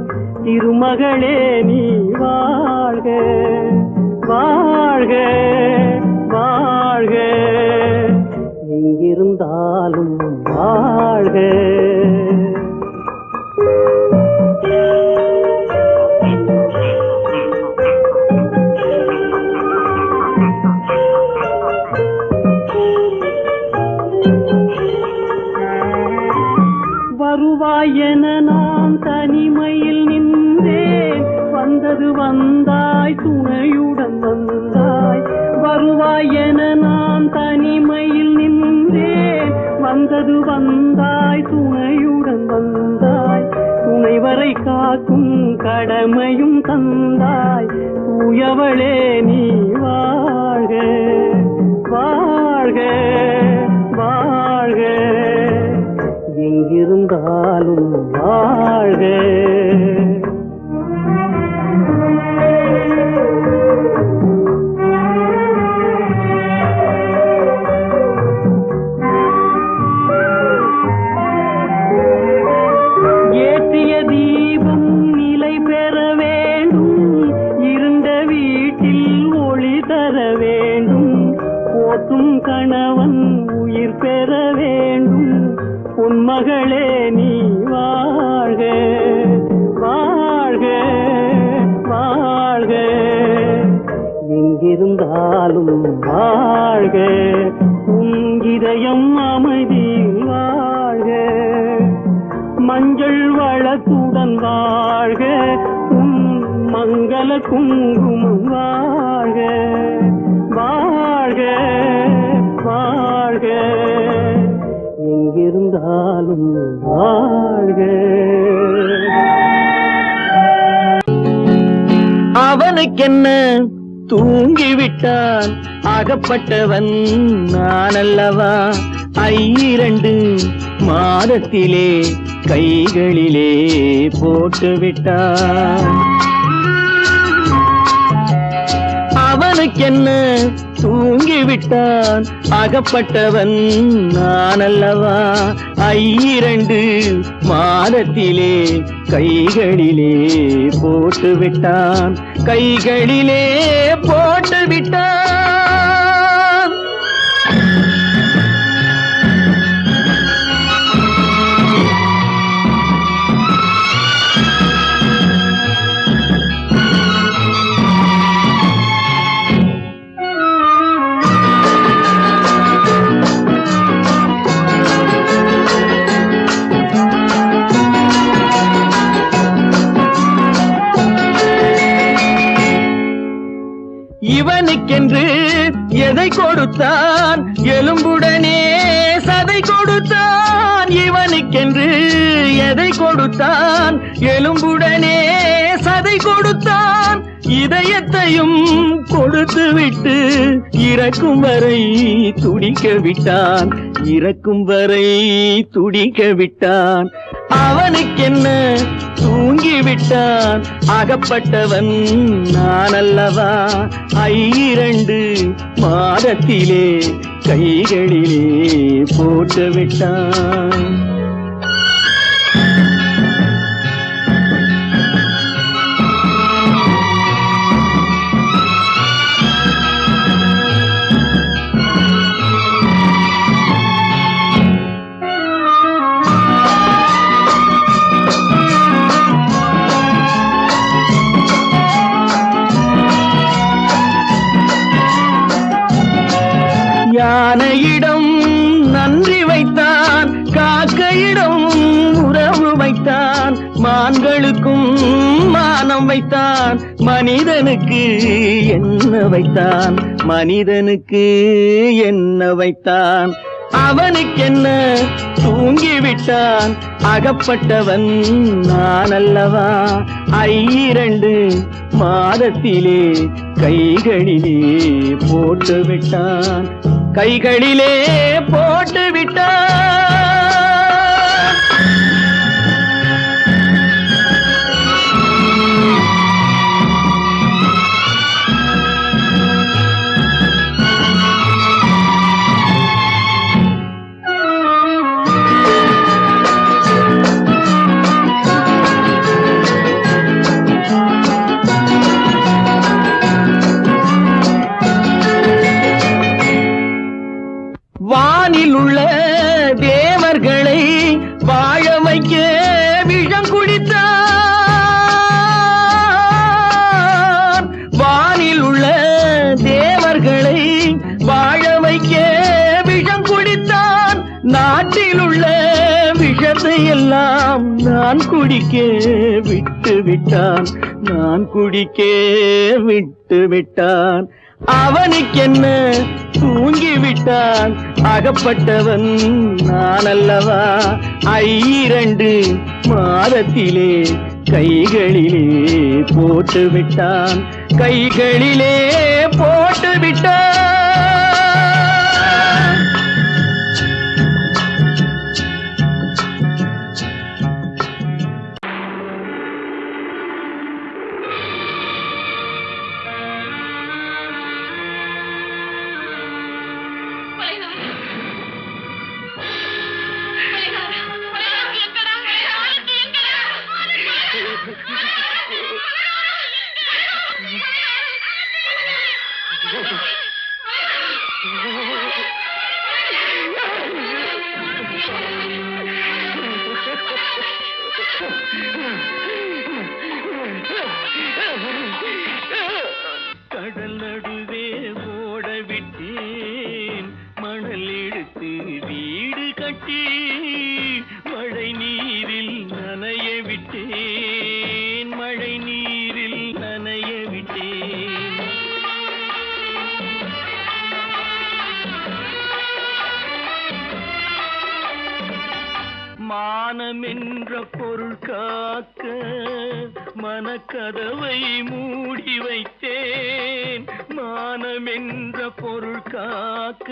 திருமகளே நீ வாழ்க வாழ்க வாழ்க, எங்கிருந்தாலும் வாழ்க. வருவாயென நான் தனிமையில் நின்றேன், வந்தது வந்தாய் துணையுடன் வந்தாய். வருவாயென நான் தனிமையில் நின்றேன், வந்தது வந்தாய் துணையுடன் வந்தாய். துணைவரை காக்கும் கடமையும் தந்தாய், தூயவளே நீ வாழ்க வாழ்க வாழ்க, எங்கிருந்தாலும் வாழ்க. ஏற்றிய தீபம் நிலை பெற வேண்டும், இருண்ட வீட்டில் ஒளி தர வேண்டும். போற்றும் கணவன் உயிர் பெற வேண்டும், பொன்மகளே நீ வாழ்க வாழ்க வாழ்க, எங்கிருந்தாலும் வாழ்க. உன் இதயம் அமைதியில் வாழ்க, மஞ்சள் வளத்துடன் வாழ்க. உன் மங்கள குங்குமம் வாழ்க வாழ்க வாழ்க, எங்கிருந்தாலும் வாழ்க. அவனுக்கென்ன தூங்கிவிட்டான், அகப்பட்டவன் நான் அல்லவா. 2 மாதத்திலே கைகளிலே போட்டுவிட்டான். அவனுக்கென்ன தூங்கிவிட்டான், அகப்பட்டவன் நான் அல்லவா. 2 மாதத்திலே கைகளிலே போட்டுவிட்டான், கைகளிலே போட்டுவிட்டான். இவனுக்கென்று எதை கொடுத்தான், எலும்புடனே சதை கொடுத்தான். இவனுக்கென்று எதை கொடுத்தான், எலும்புடனே சதை கொடுத்தான். இதயத்தையும் கொடுத்து விட்டு இறக்கும் வரை துடிக்க விட்டான், இறக்கும் வரை துடிக்க விட்டான். அவனுக்கென்ன தூங்கிவிட்டான், அகப்பட்டவன் நான் அல்லவா. 2 மாதத்திலே கைகளிலே போட்டுவிட்டான். யானையிடம் நன்றி வைத்தான், காக்கையிடம் உறவு வைத்தான். மான்களுக்கும் மானம் வைத்தான், மனிதனுக்கு என்ன வைத்தான், மனிதனுக்கு என்ன வைத்தான். அவனுக்கென்ன தூங்கிவிட்டான், அகப்பட்டவன் நான் அல்லவா. 2 மாதத்திலே கைகளிலே போட்டுவிட்டான், கைகளிலே போட்டுவிட்டான். குடிக்க விஷம் குடித்தான், நாட்டில் உள்ள விஷத்தை எல்லாம் நான் குடிக்க விட்டு விட்டான், நான் குடிக்க விட்டு விட்டான். அவனுக்கென்ன தூங்கி விட்டான், அகப்பட்டவன் நான் அல்லவா. 2 மாதத்திலே கைகளிலே போட்டு விட்டான், கைகளிலே போட்டு விட்டான். கடல் நடுவே ஓட விட்டேன், மணல் எடுத்து வீடு கட்டி மழை நீரில் நனைய விட்டேன், மழை நீரில் நனைய விட்டேன். மானம் என்ற பொருள் காக்க மனக்கதவை மூடி வைத்தேன், மானம் என்ற பொருள் காக்க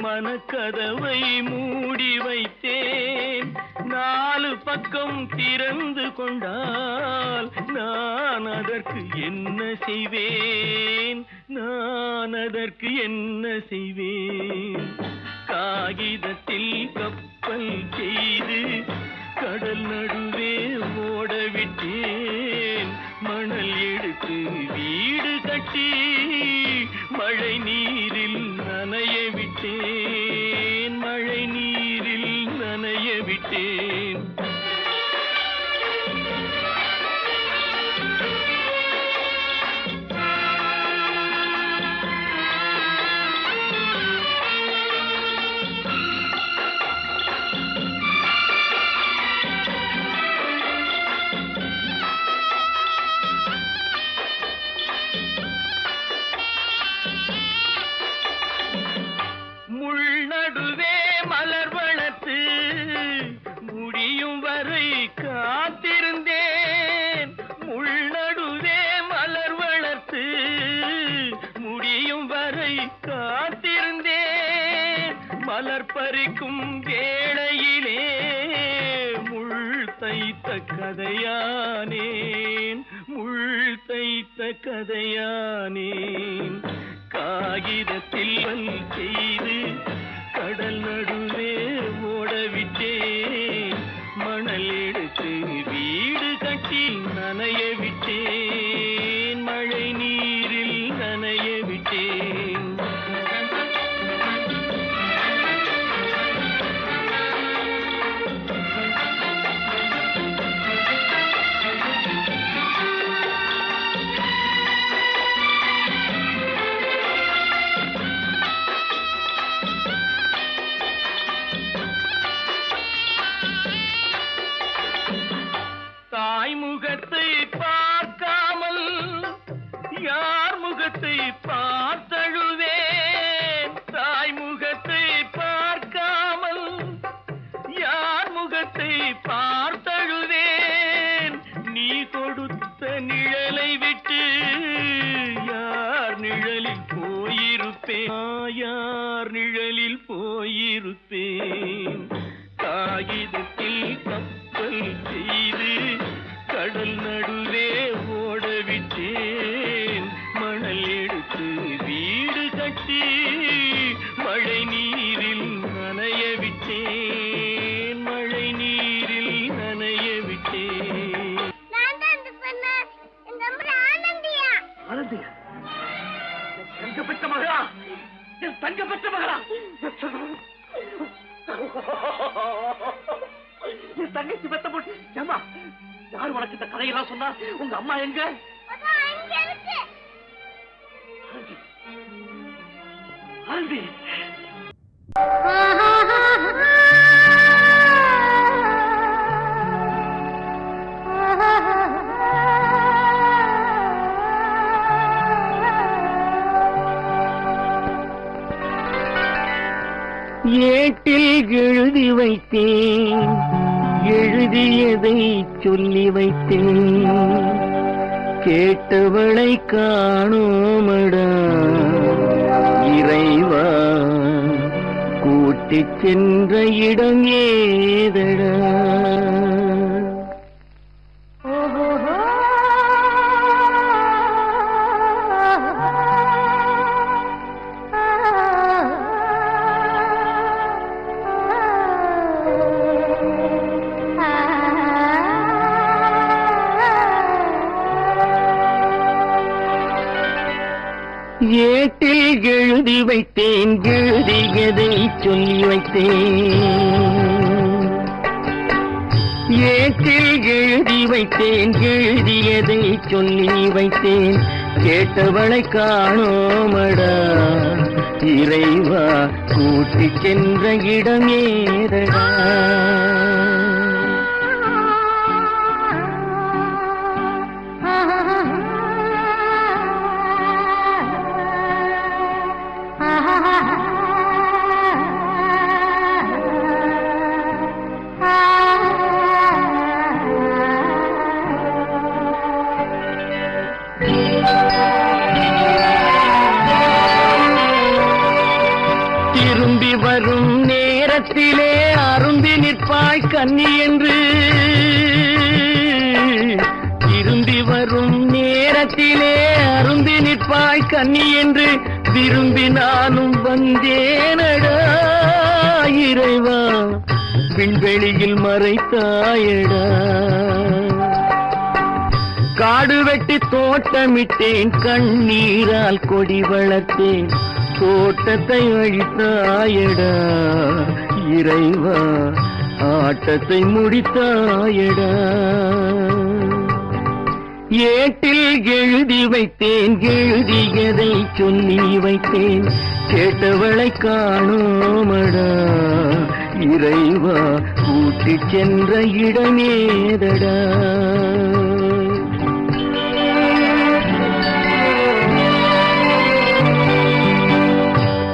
மனக்கதவை மூடி வைத்தேன். 4 பக்கம் திறந்து கொண்டால் நான் அதற்கு என்ன செய்வேன், நான் அதற்கு என்ன செய்வேன். காகிதத்தில் கப்பல் செய்து கடல் நடுவே ஓட விட்டேன், மணல் எடுத்து வீடு கட்டி மழை நீரில் நனைய விட்டேன், மழை நீரில் நனைய விட்டேன். முள்நடுவே மலர் வளர்த்து முடியும் வரை காத்திருந்தேன், முள்நடுவே மலர் வளர்த்து முடியும் வரை காத்திருந்தேன். மலர் பறிக்கும் வேளையிலே முள் தைத்த கதையானேன், முள் தைத்த கதையானேன். காகிதத்தில் செய்து கடல் நடுவே ஓடவிட்டேன், மணல் எடுத்து வீடு கட்டி நனைய விட்டேன், மழை நீரில் நனைய விட்டேன். முகத்தை பார்க்காமல் யார் முகத்தை பார்த்தழுவேன், தாய் முகத்தை பார்க்காமல் யார் முகத்தை பார்த்தழுவேன். நீ கொடுத்த நிழலை விட்டு யார் நிழலில் போயிருப்பேன், யார் நிழலில் போயிருப்பேன். காகிதத்தில் கப்பல் செய்து கடல் நடுவே ஓடவிட்டேன், மணல் எடுத்து வீடு கட்டி மழை நீரில் நனைய விட்டேன், மழை நீரில் நனைய விட்டேன். ஆனந்தியா, தங்கப்பட்ட மகளா, என் தங்கப்பட்ட மகளா, என் தங்கச்சி பெத்த போட்டு ஏமா, யார் உனக்கு இந்த கதையெல்லாம் சொன்னா? உங்க அம்மா எங்க? சாந்தி ஏட்டில் எழுதி வைத்தேன், எழுதியதை சொல்லி வைத்தேன், கேட்டவளை காணோமடா இறைவா, கூட்டிச் சென்ற இடம் ஏதடா. ஏட்டில் எழுதி வைத்தேன், எழுதியதை சொல்லி வைத்தேன், ஏட்டில் எழுதி வைத்தேன், எழுதியதை சொல்லி வைத்தேன், கேட்டவளை காணோமடா இறைவா, கூட்டிச் சென்ற இடம் ஏதடா. திரும்பி வரும் நேரத்திலே அருந்தி நிற்பாய் கன்னி என்று, திரும்பி வரும் நேரத்திலே அருந்தி நிற்பாய் கன்னி என்று விரும்பி நானும் வந்தேனடா இறைவா, விண்வெளியில் மறைத்தாயடா. காடு வெட்டி தோட்டமிட்டேன், கண்ணீரால் கொடி வளர்த்தேன், தோட்டத்தை அழித்தாயடா இறைவா, ஆட்டத்தை முடித்தாயடா. ஏட்டில் எழுதி வைத்தேன், எழுதியதை சொல்லி வைத்தேன், கேட்டவளை காணோமடா இறைவா, கூட்டிச் சென்ற இடமேதடா.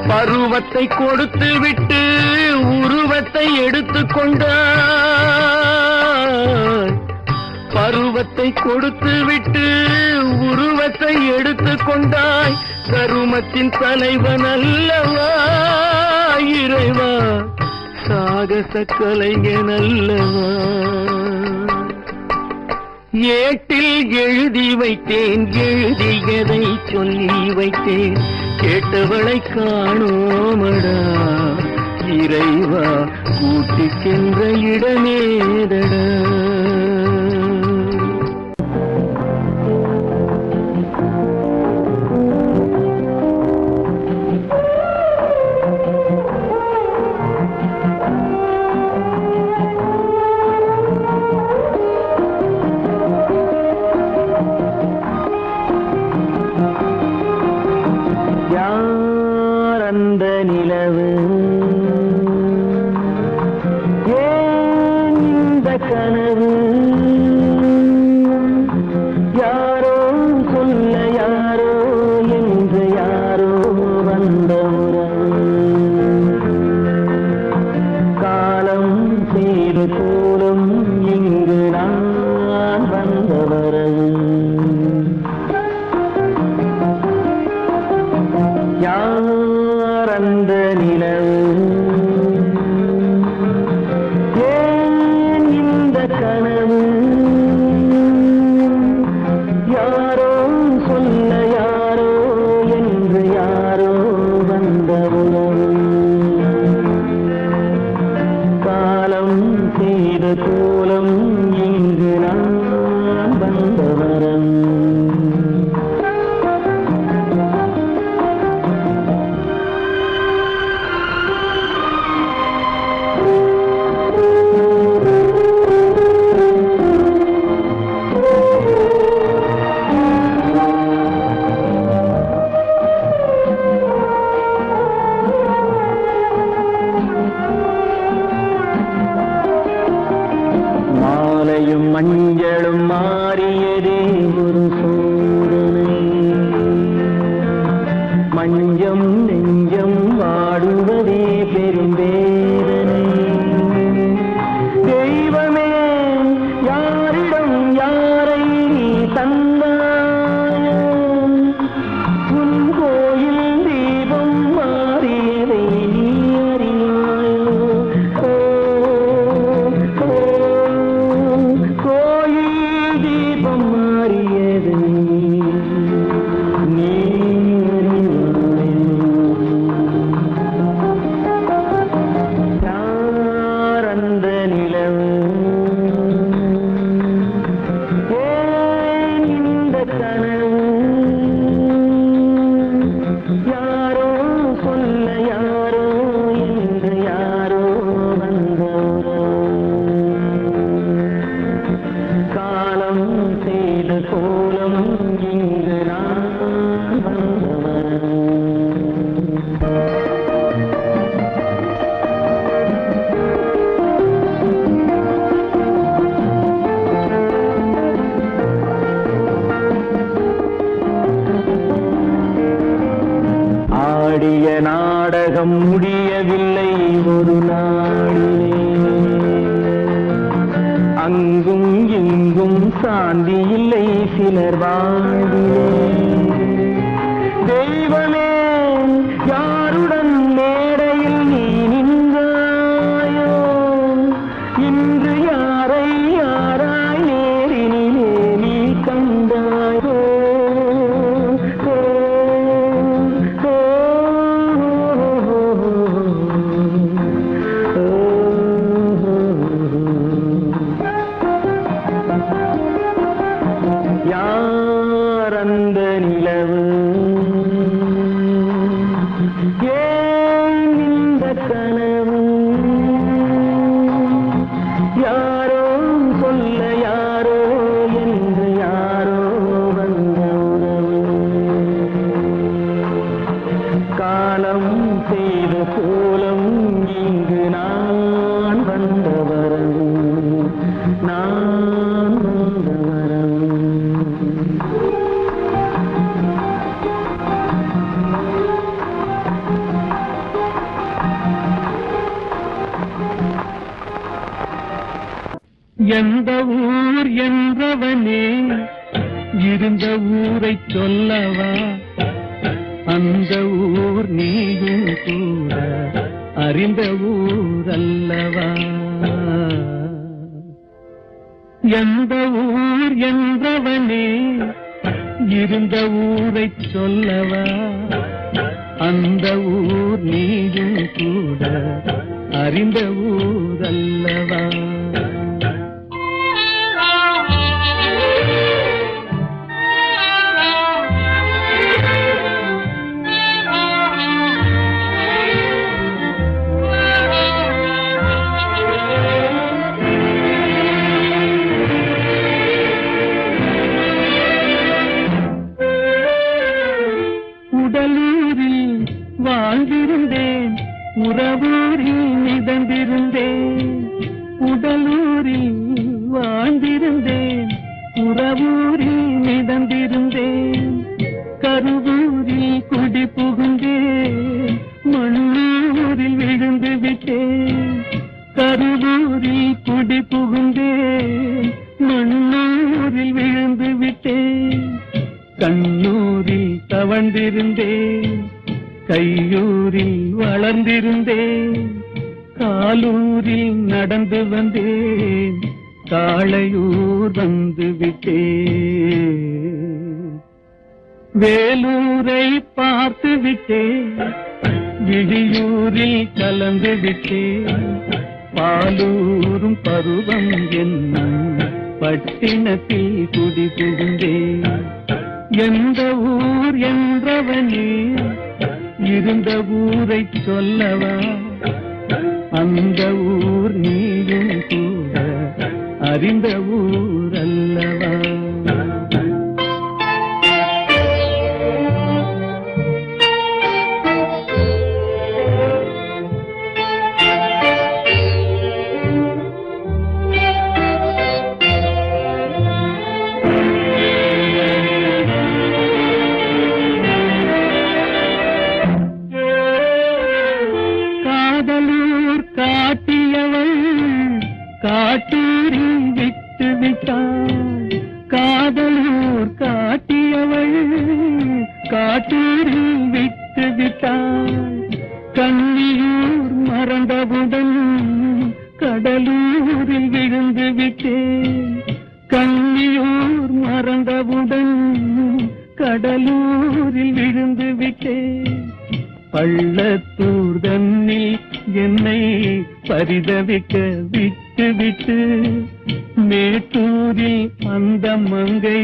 பருவத்தை கொடுத்து விட்டு உருவத்தை எடுத்துக் கொண்டாய், பருவத்தை கொடுத்து விட்டு உருவத்தை எடுத்துக் கொண்டாய், கருமத்தின் தலைவன் அல்லவா இறைவா, சாகச கலைஞன் அல்லவா. ஏட்டில் எழுதி வைத்தேன், எழுதியதை சொல்லி வைத்தேன், கேட்டவளை காணோமடா இறைவா, கூட்டிச் சென்ற இடமேதடா. அந்த நிலவு ஏன் இந்த கனவு, யாரோ சொல்ல யாரோ என்று யாரோ வந்த உறவு, காலம் செய்து கூறும் இங்கு நான் வந்த வரவு. யார் அந்த நிலவு, ஏன் இந்த கனவு, யாரோ சொல்ல யாரோ என்று யாரோ வந்த உறவு, காலம் செய்த கோலம் இங்கு நான் வந்த வரம். கொஞ்சம் நெஞ்சம் வாடுவதே பெரும்பேதனை. தெய்வமே யாரிடம் யாரை நீ தந்தாயோ, உன் கோயில் தீபம் மாறியதை நீ அறியாயோ. கோயில் தீபம் மாறியதை நீ யாரந்த நிலவு, ஏன் இந்த கனவு, யாரோ சொல்ல யாரோ என்று யாரோ வந்தவரோ, காலம் செய்த கோலம் இங்கு நான் வந்தவன். ஆடிய நாடகம் முடியவில்லை ஒரு நாளிலே, அங்கும் இங்கும் சாந்தி இல்லை சிலர் வாழ்விலே. தெய்வமே யாருடன் மேடையில் நீ நின்றாயோ, இன்று யாரை யாராய் நேரினிலே நீ கண்டாயோ. யாரந்த நிலவு, ஏன் இந்த கனவு, யாரோ சொல்ல யாரோ என்று யாரோ வந்த உறவு, காலம் செய்த கோலம் இங்கு நான் வந்த வரவு, நான் வந்த வரவு. எந்த ஊர் என்றவனே இருந்த ஊரை சொல்லவா, அந்த ஊர் நீயும் கூட அறிந்த ஊர் அல்லவா. எந்த ஊர் என்றவனே இருந்த ஊரை சொல்லவா, அந்த ஊர் நீயும் கூட அறிந்த ஊர் அல்லவா. உடலூரில் வாழ்ந்திருந்தேன், உறவூரில் மிதந்திருந்தேன். உடலூரில் வாழ்ந்திருந்தேன், உறவூரில் மிதந்திருந்தேன். கருவூரில் குடி புகுந்தேன், மண்ணூரில் விழுந்து விட்டேன். கருவூரில் குடி புகுந்தேன், மண்ணூரில் விழுந்து விட்டேன். கண்ணூரில் தவழ்ந்திருந்தேன், கையூரில் வளர்ந்திருந்தேன். காலூரில் நடந்து வந்தேன், காளையூர் வந்து விட்டேன். வேலூரை பார்த்து விட்டேன், விழியூரில் கலந்து விட்டேன். பாலூரும் பருவம் என்னும் பட்டினத்தில் குடி புகுந்தேன். எந்த ஊர் என்றவனே இருந்த ஊரை சொல்லவா, அந்த ஊர் நீயும் கூட அறிந்த ஊர் அல்லவா. பள்ளத்தூர் தன்னில் என்னை பரிதவிக்க விட்டு விட்டு மேட்டூரில் அந்த மங்கை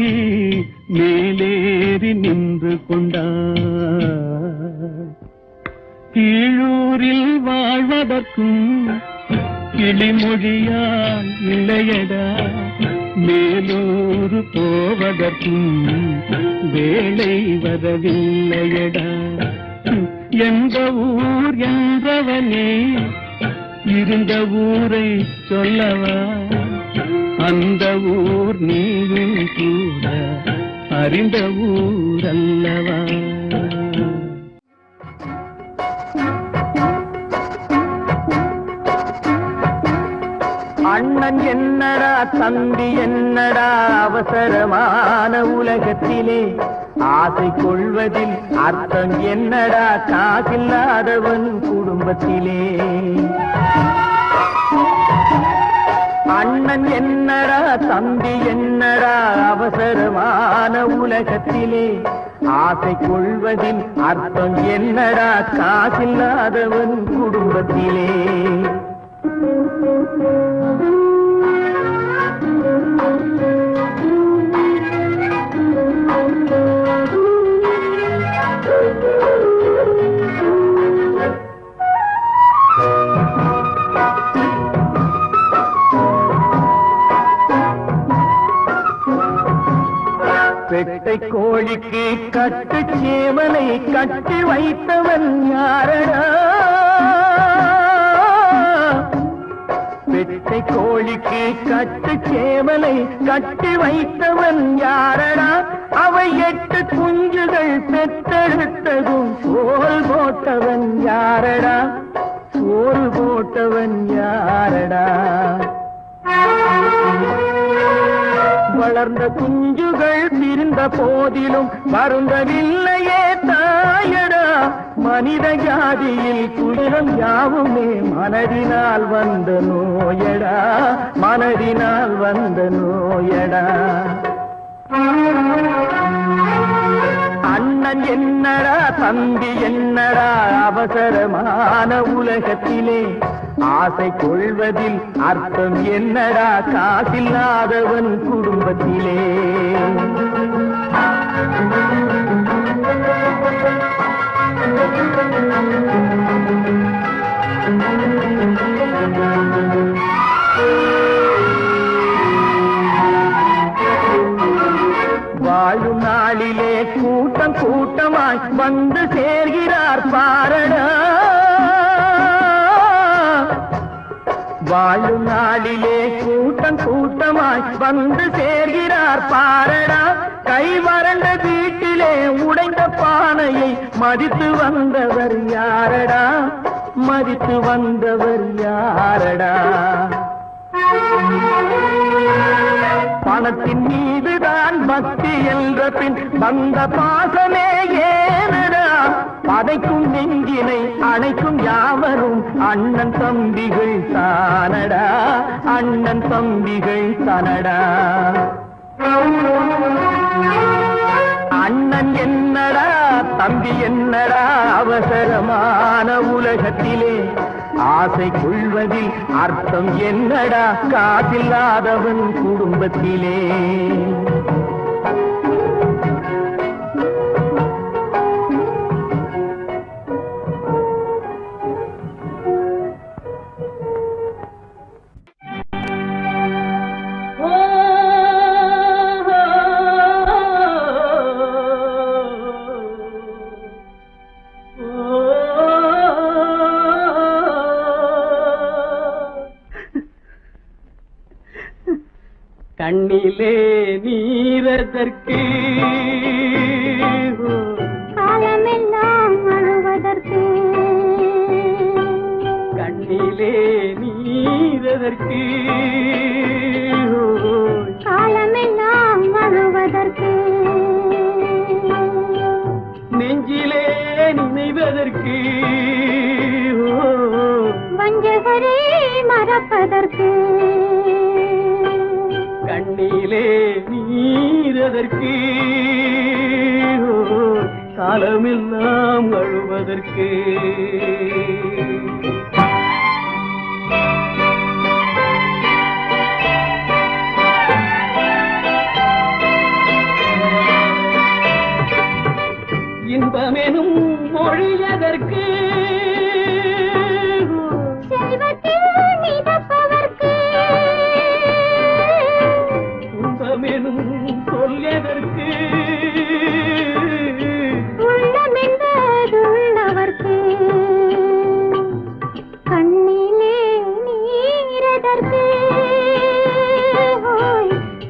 மேலேறி நின்று கொண்டார். கீழூரில் வாழ்வதற்கும் கிளிமொழியால் இல்லையடா, மேலூர் போவதற்கும் வேலை வரவில்லையடா. எந்த ஊர் என்றவனே இருந்த ஊரை சொல்லவா, அந்த ஊர் நீயும் கூட அறிந்த ஊர் அல்லவா. அண்ணன் என்னடா தம்பி என்னடா அவசரமான உலகத்திலே, ஆசை கொள்வதில் அர்த்தம் என்னடா காசில்லாதவன் குடும்பத்திலே. அண்ணன் என்னடா தம்பி என்னடா அவசரமான உலகத்திலே, ஆசை கொள்வதில் அர்த்தம் என்னடா காசில்லாதவன் குடும்பத்திலே. பெட்டை கோழிக்கு கட்டு சேவலை கட்டி வைத்தவன் யாரடா, பெட்டை கோழிக்கு கட்டு சேவலை கட்டி வைத்தவன் யாரடா, அவை 8 குஞ்சுகள் பெற்றெடுத்ததும் சோல் போட்டவன் யாரடா, சோல் போட்டவன் யாரடா. வளர்ந்த குஞ்சுகள் பிரிந்த போதிலும் வருந்தவில்லையே தாயடா, மனித ஜாதியில் துயரம் யாவுமே மனதினால் வந்த நோயடா, மனதினால் வந்த நோயடா. அண்ணன் என்னடா தம்பி என்னடா அவசரமான உலகத்திலே, ஆசை கொள்வதில் அர்த்தம் என்னடா காசில்லாதவன் குடும்பத்திலே. வாழும் நாளிலே கூட்டம் கூட்டமாய் வந்து சேர்கிறார் பாரடா, வாழும் நாளிலே கூட்டம் கூட்டமாய் வந்து சேர்கிறார் பாரடா. கை வறண்ட வீட்டிலே உடைந்த பானையை மதித்து வந்தவர் யாரடா, மதித்து வந்தவர் யாரடா. பணத்தின் மீதுதான் பக்தி என்ற பின் வந்த பாசமே ஏனடா, பதைக்கும் நெஞ்சினை அணைக்கும் யாவரும் அண்ணன் தம்பிகள் தானடா, அண்ணன் தம்பிகள் தானடா. அண்ணன் என்னடா தம்பி என்னடா அவசரமான உலகத்திலே, ஆசை கொள்வதில் அர்த்தம் என்னடா காசில்லாதவன் குடும்பத்திலே. கண்ணிலே நீரதற்கு காலமெல்லாம் அழுவதற்கு, கண்ணிலே நீரதற்கு காலமெல்லாம் அழுவதற்கு, நெஞ்சிலே நினைவதற்கு, வஞ்சகரை மறப்பதற்கு, கண்ணிலே நீரதற்கு காலமெல்லாம் அழுவதற்கு இன்பமெனும் மொழியதற்கு துன்பமெனும் சொல்லியதற்கு உள்ளமென்பதுள்ளவர்க்கு கண்ணிலே நீரதற்கு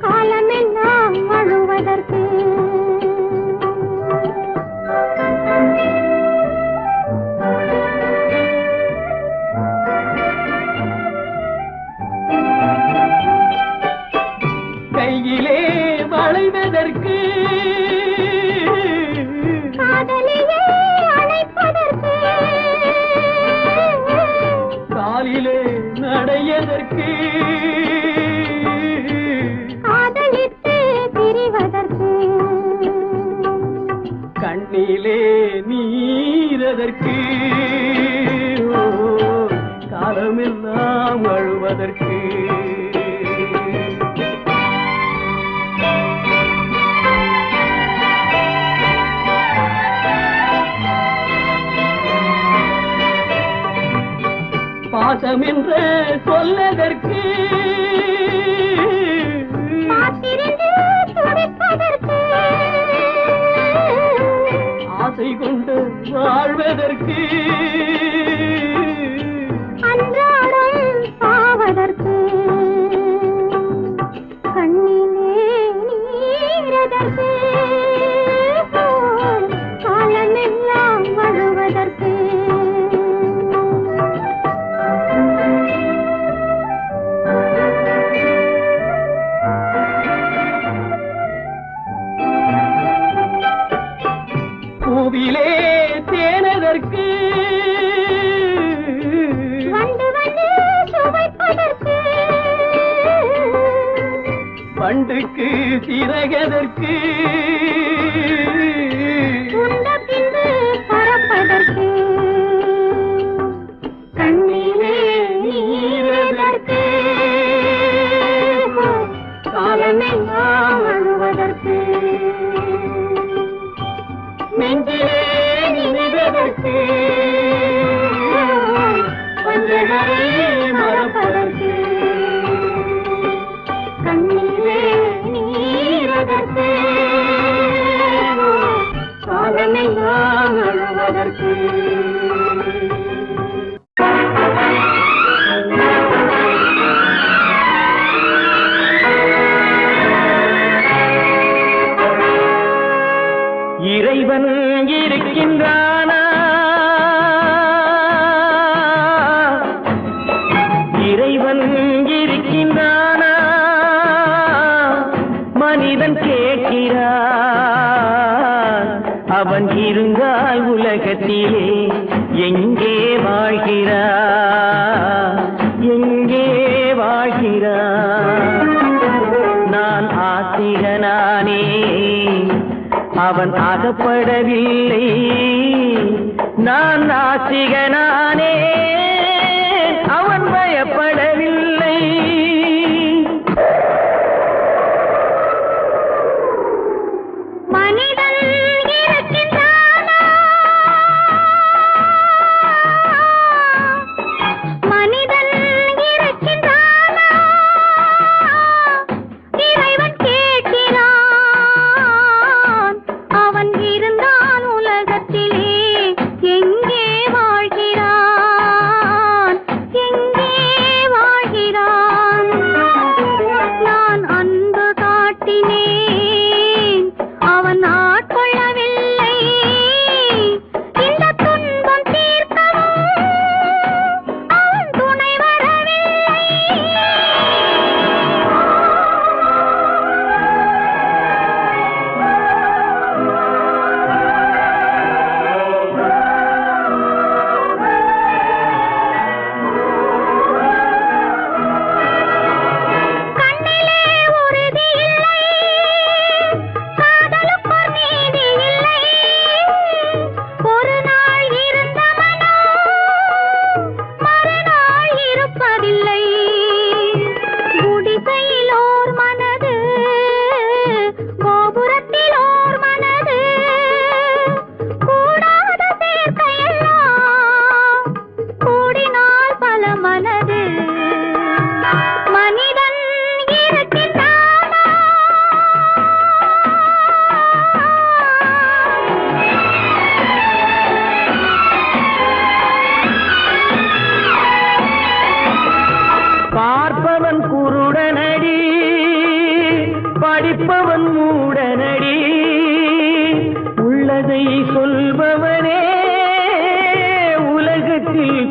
காலமெல்லாம் அழுவதற்கு கையிலே வளைவதற்கு காதலியே அணைப்பதற்கு காலிலே நடையதற்கு காதலித்து பிரிவதற்கு கண்ணிலே நீரதற்கு காலமெல்லாம் அழுவதற்கு பாசம் என்று சொல்லதற்கு காத்திருந்து துடிப்பதற்கு ஆசை கொண்டு வாழ்வதற்கு அன்றாடம் சாவதற்கு கண்ணிலே நீரதற்கு காலமெல்லாம் அழுவதற்கு பூவிலே தேனதற்கு வந்து வந்து சுவைப்பதற்கு பண்டுக்கு சிறகதற்கு உண்ட பின்பு பறப்பதற்கு கண்ணிலே நீரதற்கு காலமெல்லாம் அழுவதற்கு நெஞ்சிலே நினைவதற்கு பஞ்சகரை மறப்பதற்கு கண்ணிலே நீரதற்கு காலமெல்லாம் அழுவதற்கு இறைவன் இருக்கின்றானா? இறைவன் இருக்கின்றானா? மனிதன் கேட்கிறான். அவன் இருந்தால் உலகத்திலே எங்கே வாழ்கிறான்? எங்கே வாழ்கிறான்? நான் ஆசிரியனானே, அவன் அகப்படவில்லை. நான் நாசிகனானே, அவன் பயப்படவில்லை. மனிதன் இருக்கின்றானா? மனிதன் இருக்கின்றானா? இறைவன் கேட்கிறான். அவன் இருந்தான் உலகத்திலே எங்கே வாழ்கிறான்?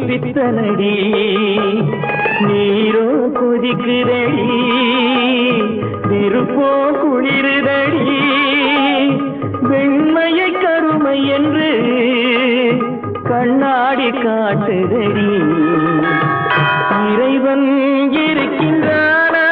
பித்தனடி நீரோ கொதிக்குதடி நெருப்போ குளிருதடி வெண்மையை கருமை என்று கண்ணாடி காட்டுதடி இறைவன் இருக்கின்றானா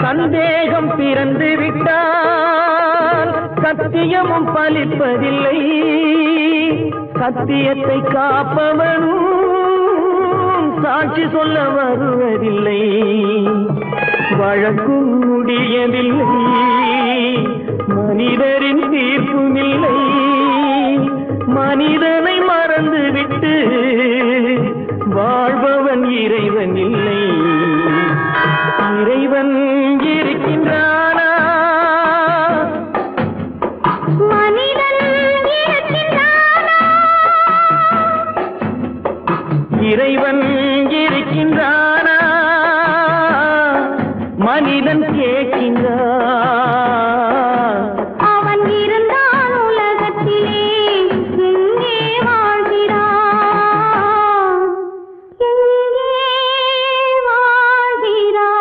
சந்தேகம் பிறந்து விட்டால் சத்தியமும் பலிப்பதில்லை சத்தியத்தை காப்பவனும் சாட்சி சொல்ல வருவதில்லை வழக்கும் முடியவில்லை மனிதரின் தீர்ப்பும் இல்லை மனிதனை மறந்துவிட்டு வாழ்பவன் இறைவன் இல்லை இறைவன் இருக்கின்றானா மனிதன் இருக்கின்றானா இறைவன் இருக்கின்றானா மனிதன் கேட்கின்றான் அவன் இருந்தான் உலகத்திலே எங்கே வாழ்கிறான் எங்கே வாழ்கிறான்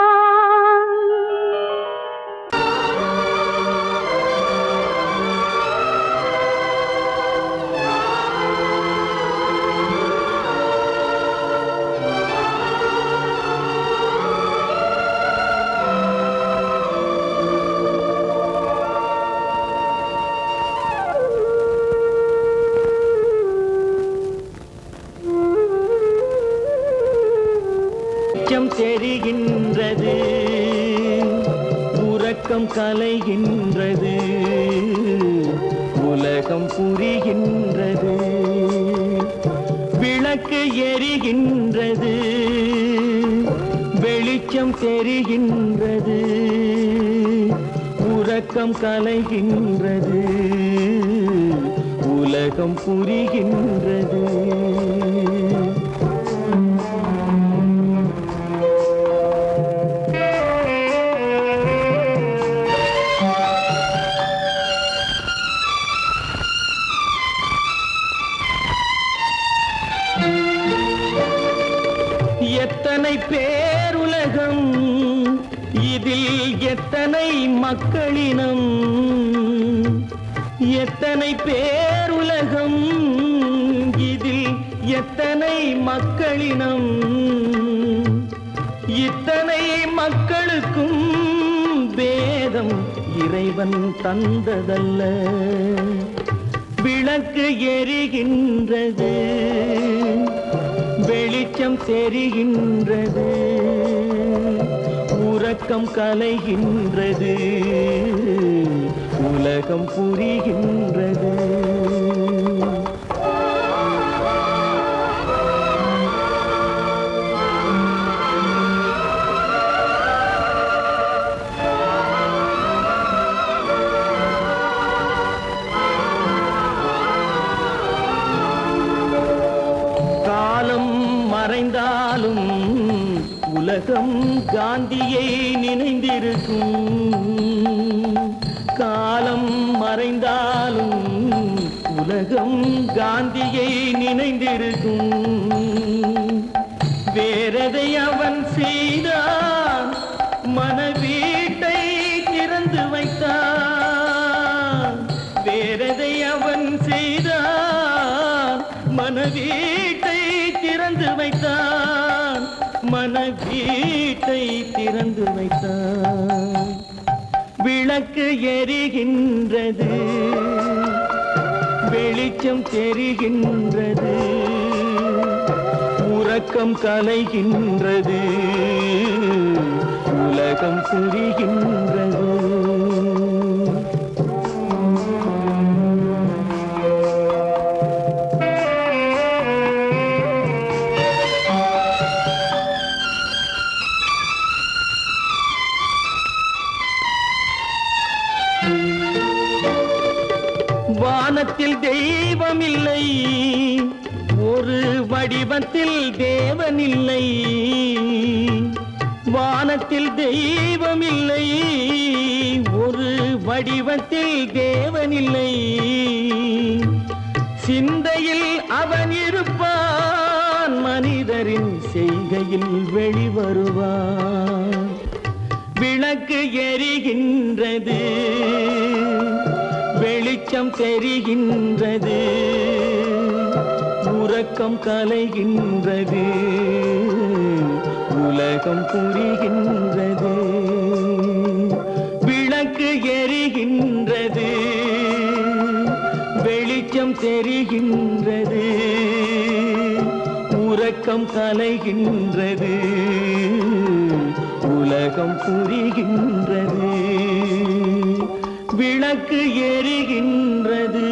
வெளிச்சம் தெரிகின்றது உறக்கம் கலைகின்றது உலகம் புரிகின்றது விளக்கு எரிகின்றது வெளிச்சம் தெரிகின்றது உறக்கம் கலைகின்றது உலகம் புரிகின்றது எத்தனை பேருலகம் இதில் எத்தனை மக்களினம் எத்தனை பேருலகம் இதில் எத்தனை மக்களினம் இத்தனை மக்களுக்கும் வேதம் இறைவன் தந்ததல்ல விளக்கு எரிகின்றது வெளிச்சம் தெரிகின்றது உறக்கம் கலைகின்றது உலகம் புரிகின்றது மறைந்தாலும் உலகம் காந்தியை நினைந்திருக்கும் காலம் மறைந்தாலும் உலகம் காந்தியை நினைந்திருக்கும் வேறதை அவன் செய்தான் மனவீட்டை திறந்து வைத்தான் வேறதை அவன் செய்தான் மனவீட்டை திறந்து வைத்தான், மனவீட்டை திறந்து வைத்தான். விளக்கு எரிகின்றது, வெளிச்சம் தெரிகின்றது, உறக்கம் கலைகின்றது, உலகம் புரிகின்றது. வானத்தில் தெய்வம் இல்லை, ஒரு வடிவத்தில் தேவன் இல்லை. வானத்தில் தெய்வம் இல்லை, ஒரு வடிவத்தில் தேவன் இல்லை. சிந்தையில் அவன் இருப்பான், மனிதரின் செய்கையில் வெளிவருவான். விளக்கு எரிகின்றது, வெளிச்சம் தெரிகின்றது, உறக்கம் கலைகின்றது, உலகம் புரிகின்றது. விளக்கு எரிகின்றது, வெளிச்சம் தெரிகின்றது, உறக்கம் கலைகின்றது, உலகம் புரிகின்றது. விளக்கு எரிகின்றது.